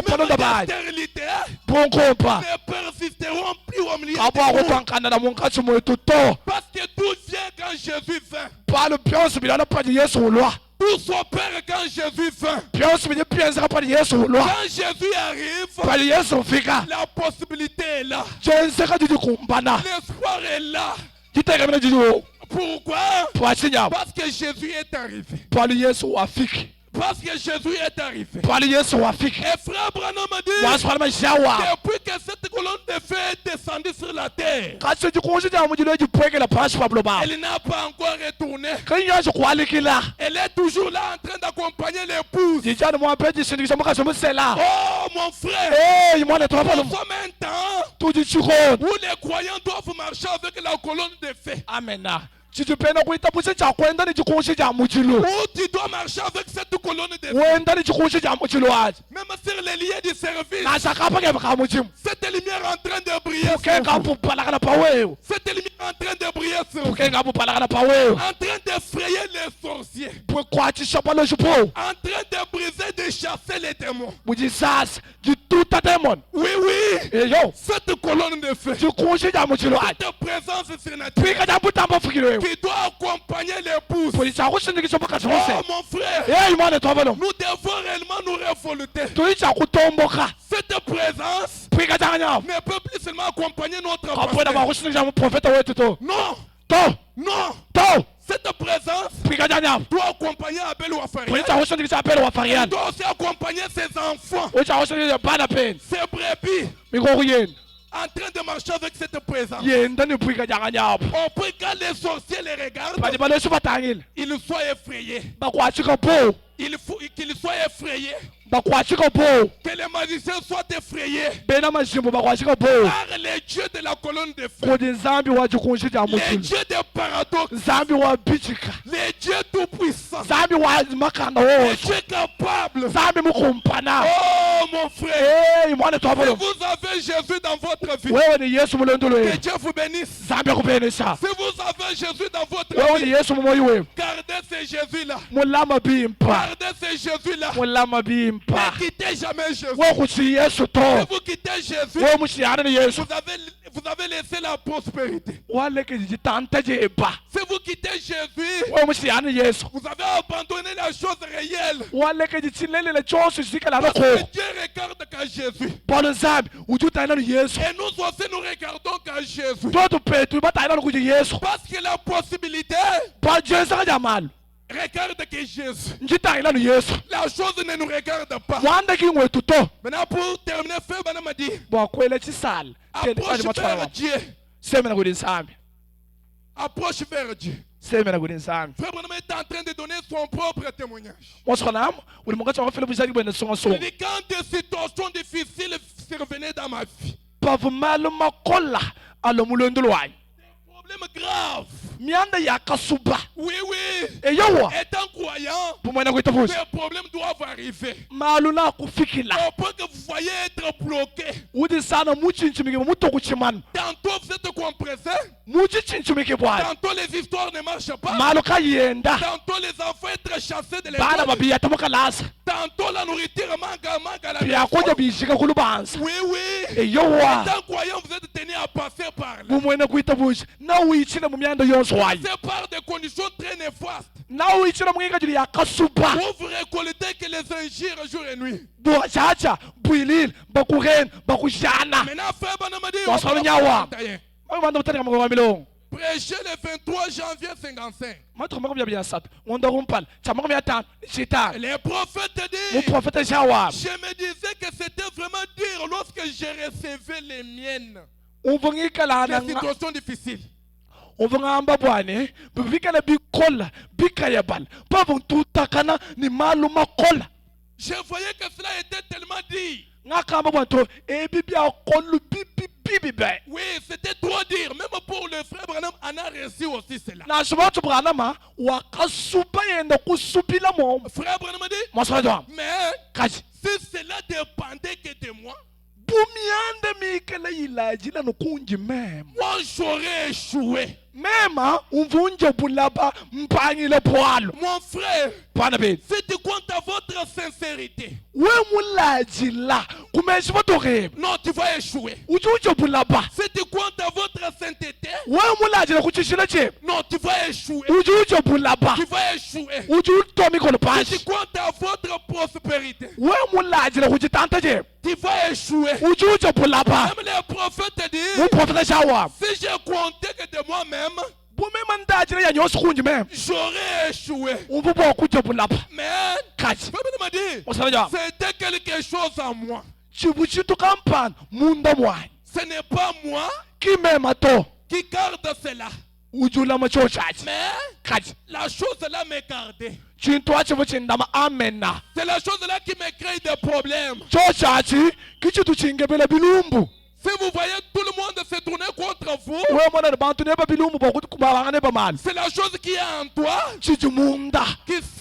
pano da Même ba les stérilités ponkompa ne persisteront plus au milieu abo de go nous. twankana na mo ngathi moyo to Parce que tout vient quand Jésus vient. palo pyonso bilana pa di yesu ulwa Tout s'opère quand Jésus vient. pyonso bile pienza pa di yesu ulwa Quand Jésus arrive, pa di yesu fika la possibilité est là. jense ka di kumbana L'espoir est là. ditegemena di wo Pourquoi? twasinya Parce que Jésus est arrivé. palo yesu wafiki Parce que Jésus est arrivé. palo yesu wafiki Et frère Branham m'a dit, wasipala mashawa depuis que cette colonne de feu est descendue sur la terre, ka se di kunshi ja mo di le di pwekela phasi pablo ba elle n'a pas encore retourné. ka nyaje kwalikila Elle est toujours là en train d'accompagner l'épouse. di jana mo apeti sindikisa mo ka se mo sela Oh mon frère, mo ne topa nous lo sommes un temps tu di chikon où les croyants doivent marcher avec la colonne de feu. amena chitupenda kuita puse cha kwenda ni chikunshi cha muchilo Où tu dois marcher avec cette colonne de feu. wenda ni chikunshi cha muchilo aje Même sur les liens du service, na sakapa ke ka muchimo cette lumière est en train de briller ke sur ka vous. pupala kana paweyo Cette lumière est en train de briller sur vous. ke ka pupala kana paweyo En train d'effrayer les sorciers. pwe kwachi shapalo shipo En train de briser, de chasser les démons. mujisas di tuta demon Oui, oui. eyo Cette colonne de feu. chikunshi cha muchilo aje Cette présence surnaturelle pika cha butambo fikiro qui doit accompagner l'épouse. pwe cha kusindikisa mo ka se mo Oh sela mon frère, mo ne topa lo nous devons réellement nous révolter. tu cha kutomboka Cette présence pika cha nya ne peut plus seulement accompagner notre ka pwena ba pasteur. kusindikisa mo profeta wetu to Non, to non. to Cette présence pika cha nya doit accompagner Abel ou pwe Aphariel. cha kusindikisa apelo wa Elle farian doit aussi accompagner ses enfants, o cha kusindikisa bana pen ses brebis, mikoko yenu en train de marcher avec cette présence. yenda ni pwika cha kanyabo On peut quand les sorciers les regardent, bati balesu batangile ils soient effrayés. bakwachika po Il faut qu'ils soient effrayés. bakwachika po Que les magiciens soient effrayés bena mazimbo bakwachika po par les dieux de la colonne de feu. kodi nzambi wa chikunshi cha Les muchilo dieux des paradoxes. nzambi wa bichika Les dieux tout-puissants. nzambi wa makanda Les wose dieux capables. nzambi mukumpana Oh mon frère. mwana Si twavolo vous avez Jésus dans votre vie, wewe ni yesu mulondolo que wewe Dieu vous bénisse. nzambi akupenesa Si vous avez Jésus dans votre wewe ni vie, yesu mumoyi wewe gardez ce Jésus-là. mulama bimpa Gardez ce Jésus-là. mulama bimpa Ne quittez jamais Jésus. wewe kuchi yesu to Si vous quittez Jésus, wewe mushiyana ni yesu vous avez laissé la prospérité. waleke jitanta jeba Si vous quittez Jésus, wewe mushiyana ni yesu vous avez abandonné la chose réelle. waleke jitsilelele chose zikala Parce que lokho Dieu regarde qu'à Jésus. bolo nzambi ujutayina ni yesu Et nous aussi, nous regardons qu'à Jésus. toto pethu batayina ni kuji yesu Parce que la possibilité ba jesu ka jamalo regarde que Jésus. njitayina ni yesu La chose ne nous regarde pas. wande ki ngwetu to Maintenant, pour terminer, Frère Branham m'a dit, bwakwele chisala approche vers Dieu. semena kudi nzambi Approche vers Dieu. semena kudi nzambi Frère Branham est en train de donner son propre témoignage. mosonam uli mungathi wafela buzaki bwena songa Il songa dit, quand des situations difficiles survenaient dans ma vie, bavumalo makola alo mulondolo wayi des problèmes graves. mianda yakasuba Oui, oui. eyowa Étant croyant, bumwena kuita buzi ces problèmes doivent arriver. malu na kufikila Au point que vous voyez être bloqué. udi sana muchinchimike mutokuchimana Tantôt vous êtes compressé. muchichinchimike bwana Tantôt les histoires ne marchent pas. malu kayenda Tantôt les enfants être chassés de bana l'école. babiyata mukalasa Tantôt la nourriture manque à la byakuja maison. bishika kulubanza Oui, oui. eyowa Étant croyant, vous êtes tenu à passer par là. bumwena kuita buzi na uyichile mumyanda yonse wayi C'est par des conditions très néfastes. na uyichile mungika juli yakasuba Pour vous récolter que les injures jour et nuit. buchacha bwilile bakurena bakushana Maintenant, Frère Branham m'a dit, Bon, ça va venir, ouais. banda butani kama kwa milongo prêchez le 23 janvier 55. mathu makumya biyasatu wonda kumpala chama kumya tano shitani Les prophètes disent, muprofeta shawa je me disais que c'était vraiment dur lorsque j'ai recevé les miennes. Les situations difficiles. uvungamba bwane bivikela bikola bikayabal pavuntutakana ni malu makola. Je voyais que cela était tellement dit. Ngakamba bwanto ebibya kolu bibi. Oui, c'était trop dire. Même pour le frère Branham, on a reçu aussi cela. Na shibatu Branham wakasupa yenda kusupila mo. Frère Branham dit, Mosrajo. mais Kaji. si cela dépendait que de moi, Bumiande mikela ilajila no kunji mem. moi j'aurais échoué. Mema umvunje bulaba mpangile poalo. Mon frère, Panabe. si tu comptes à votre sincérité, We mulajila kumeshi botoke. non, tu vas échouer. Ujuje bulaba. Si tu comptes à votre sainteté, We mulajila kuchishila che. non, tu vas échouer. Ujuje bulaba. Tu vas échouer. Uju tomi kono Si pashi. tu comptes à votre prospérité, We mulajila kujitanta che. tu vas échouer. Ujuje bulaba. Même les prophètes disent, Mu profeta shawa. si je comptais que de moi-même, Bume mandajila ya nyosi kunji mem. j'aurais échoué. Umvubo kuje bulaba. Mais, Kaji. Fabien m'a dit, Osaraja. c'était quelque chose en moi. Chibuchitu kampan munda mwai. Ce n'est pas moi Kimema to. qui garde cela. Ujula machochaji. Mais, Kaji. la chose là m'est gardée. Chintu achivu chindama amena. C'est la chose là qui me crée des problèmes. Chochaji kichitu chingebele bilumbu. Si vous voyez tout le monde se tourner contre vous, We mwana bantu neba bilumbu bokuti kubabangane ba mali. c'est la chose qui est en toi Chijimunda.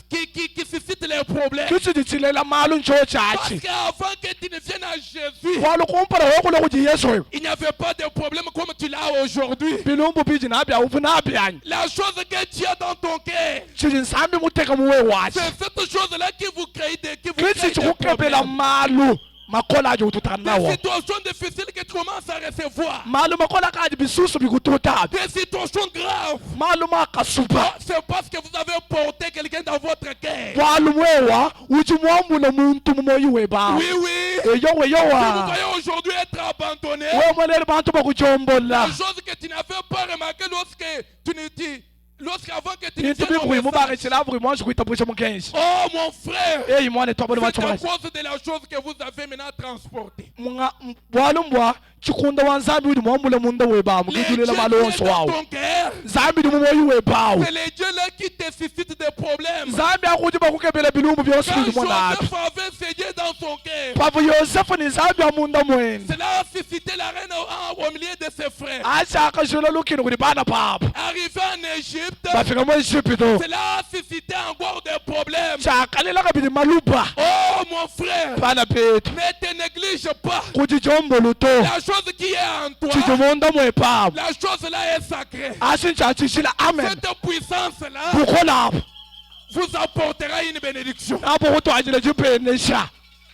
qui suscite les problèmes. Kichichilela malu Parce chochaji. qu'avant que tu ne viennes à Jésus, Walu kumpara wokula kuji Yesu. il n'y avait pas de problème comme tu l'as aujourd'hui. Bilumbu biji nabia ufuna La chose que tu as dans ton cœur, Chijinsambi muteka muwe wachi. c'est cette chose-là qui vous crée des Kichichikukebela problèmes. malu. Makola aje Des ututanawa. situations difficiles que tu commences à recevoir. Malu makola kaji bisusu bikututa. Des situations graves. Malu makasupa. C'est parce que vous avez porté quelqu'un dans votre cœur. Walu mwewa ujimwamuna muntu mumoyi weba. Oui, oui. Eyo Si vous weyowa. voyez aujourd'hui être abandonné, We mwanele bantu la bakujombola. chose que tu n'avais pas remarqué lorsqu'avant que tu ne Intu viennes au bikuri message. mubakishila buri mwanzi kuitapurisha mugenzi. Oh mon frère, Eyi mwane twabona c'est à bachomaji. cause de la chose que vous avez maintenant transportée. Walumbwa chikunda wanzambi uli mwamule munda weba Les dieux mukijulela qui malo est onso dans wawo. ton cœur, Zambi ni mumoyi webawo. c'est les dieux là qui te suscitent des problèmes. Zambi akuti bakukebela bilumbu byose Quand bili mwanatu. Joseph avait séduit dans son cœur, Pavu Yosefu ni zambi amunda mwene. cela a suscité la reine au milieu de ses frères. Achaka jula lukini kuli bana papa. Arrivé en Égypte, Bafika mu Egypto. cela a suscité encore des problèmes. Chakalela kabili maluba. Oh mon frère, Bana petu. ne te néglige pas. Kujijombo luto. La chose qui est en toi, Chijimonda mwepawo. la chose là est sacrée. Ashinchachishila amen. Cette puissance là Bukolabo. vous apportera une bénédiction. Apo kutwajile jipenesha.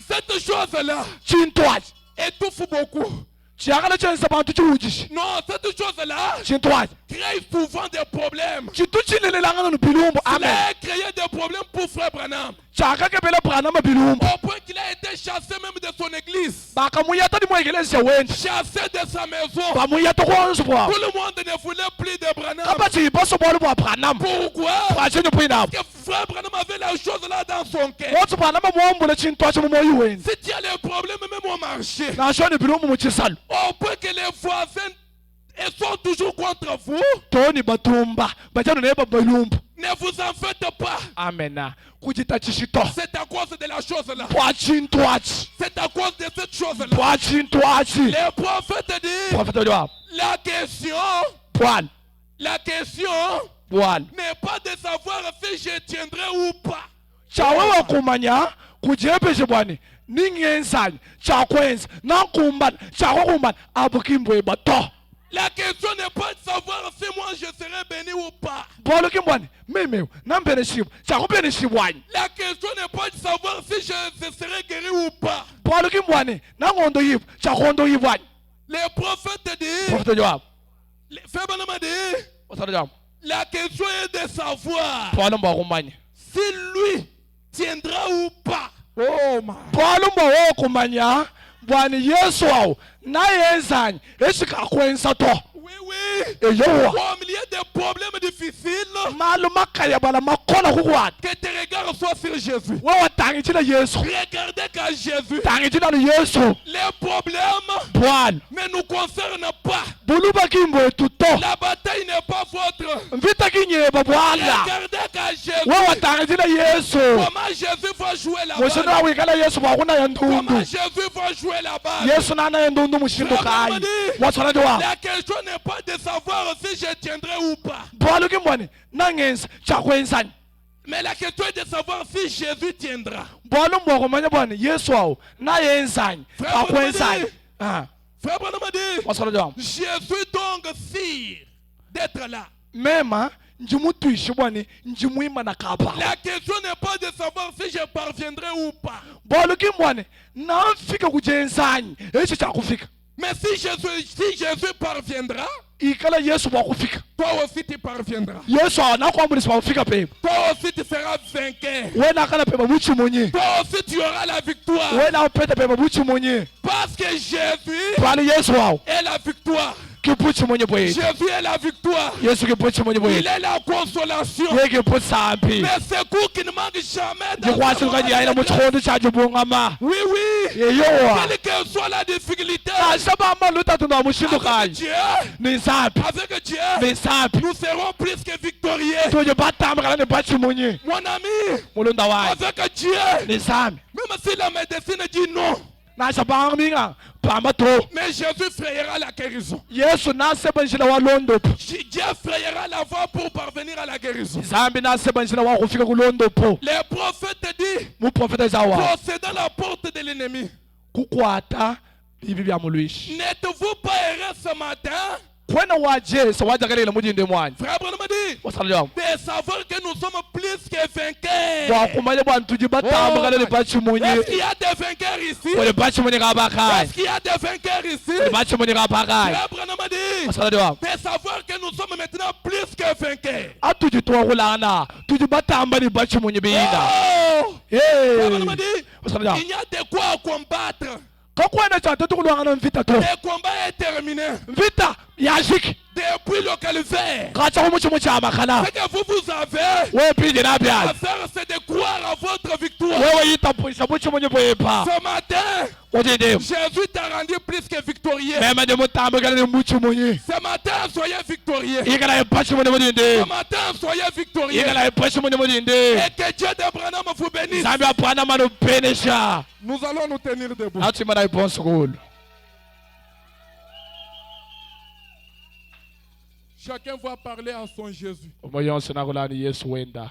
Cette chose là Chintwaji. étouffe beaucoup. Chiyakala chensa bantu chiujishi. Non, cette chose là Chintwaji. crée souvent des problèmes. Chituchilelelanga no bilumbu amen. Cela a créé des problèmes pour Frère Branham. Chakakebela Branham bilumbu. Au point qu'il a été chassé même de son église. Bakamuyata ni mwegelesha wendi. Chassé de sa maison. Bamuyata kwanzu bwa. Tout le monde ne voulait plus de Branham. Kaba chibaso bwa bwa Branham. Pourquoi? Bwachenye pwina. Parce que Frère Branham avait la chose là dans son cœur. Wotsu Branham mwambule chintwachi mumoyi wendi. Si tu as les problèmes même au marché, Nashoni bilumbu muchisalu. au point que les voisins sont toujours contre vous, Toni batumba. Bachano neba bilumbu. ne vous en faites pas. Amena. Kujitachishito. C'est à cause de la chose là. Bwachintwachi. C'est à cause de cette chose là. Bwachintwachi. Les prophètes disent, Profeta wa. la question Bwana. n'est pas de savoir si je tiendrai ou pas. Chawewa kumanya kujepeshe bwani. Ningenzani. Chakwenza. Nankumbana. Chakukumbana. Abukimbwe bato. La question n'est pas de savoir si moi je serai béni ou pas. Bolo kimbwani. Meme. Nambene shibu. Chakupene shibwani. La question n'est pas de savoir si je serai guéri ou pas. Bolo kimbwani. Nangondo yibu. Chakondo yibwani. Les prophètes disent, Profeta wa. Frère Branham dit, Osara jam. la question est de savoir Bolo mba kumanya. si lui tiendra ou pas. Oh my. Bolo mba kumanya. Bwani Yesu wao. Na yenzani. Eshika kwensa to. Oui, Oui, oui. e yowa Au milieu des problèmes difficiles, malo makaya bala makona kukwata que tes regards soient sur Jésus. wewe tangitshila Yesu Regardez qu'à Jésus, tangitshila lo Yesu les problèmes Bwana ne nous concernent pas. buluba kimbo tuto La bataille n'est pas votre. mvita kinyeba Bwana Regardez qu'à Jésus, wewe tangitshila Yesu comment Jésus va jouer la mushino balle. awikala Yesu bwakuna ya Comment ndundu Jésus va jouer la balle. Yesu nana ya ndundu mushindo kai watsona ndiwa La question n'est pas de savoir si je tiendrai ou pas. bwalo kimbone nangenza chakwenzani Mais la question est de savoir si Jésus tiendra. bwalo mboko manya bwana Yesu awo nayenzani Frère akwenzani Frère Branham a dit, watsona ndiwa Jésus donc sûr d'être là. mema njimutwishi bwana njimuima na kapa La question n'est pas de savoir si je parviendrai ou pas. bwalo kimbone namfika kujenzani echi chakufika Mais si Jésus parviendra, ikala Yesu bwakufika toi aussi tu parviendras. Yesu anakwambulisa bwakufika pepa Toi aussi tu seras vainqueur. wena akala pepa buchimonye Toi aussi tu auras la victoire. wena upeta pepa buchimonye Parce que Jésus bwali Yesu wawo est la victoire. kibuchimonye bwetu Jésus est la victoire. Yesu kibuchimonye Il bwetu est la consolation. yekibusambi Mais ce coup qui ne manque jamais dans ndikwasi ce lukanyayila monde. muchikondo chacho bungama Oui, oui. yeyowa Quelle que soit la difficulté, asabama lutatu na mushindo avec kai Dieu, ni nsambi avec Dieu, ni nsambi nous serons plus que victorieux. tuje batambakala ni bachimonye Mon ami, mulunda wayi avec Dieu, ni nsambi même si la médecine dit non, nasabangaminga pamba to mais Jésus frayera la guérison. Yesu nasebanjila wa londopo Dieu frayera la voie pour parvenir à la guérison. nsambi nasebanjila wa kufika ku londopo Les prophètes disent, muprofeta zawa procédant la porte de l'ennemi. kukwata bibi bya mulwishi N'êtes-vous pas heureux ce matin? kwena wajesa wajakalile mujinde mwanya Frère Branham dit, wasalajam de savoir que nous sommes plus que vainqueurs. wakumale bwana tuje batambakala ni bachimonye Est-ce qu'il y a des vainqueurs ici? wale bachimonye kabakai Est-ce qu'il y a des vainqueurs ici? wale bachimonye kabakai Frère Branham dit, wasalajam de savoir que nous sommes maintenant plus que vainqueurs. atuje twakulana tuje batamba ni bachimonye bina Oh! Frère Branham hey dit, wasalajam il y a de quoi combattre. kakwena chata tukulwangana mvita to Le combat est terminé. mvita yashiki Depuis le calvaire. kacha kumuchimo cha makhala Ce que vous avez wewe pije na à bya faire, c'est de croire à votre victoire. wewe yitapuisa muchimonye bwepa Ce matin, ojide Jésus t'a rendu plus que victorieux. mema de mutambakala ni muchimonye Ce matin, soyez victorieux. ikala epachimonye mujinde Ce matin, soyez victorieux. ikala epachimonye mujinde Et que Dieu d'Abraham vous bénisse. zambi apana manu penesha Nous allons nous tenir debout. atimana iponsukulu Chacun va parler à son Jésus. omo yonse nakulani Yesu wenda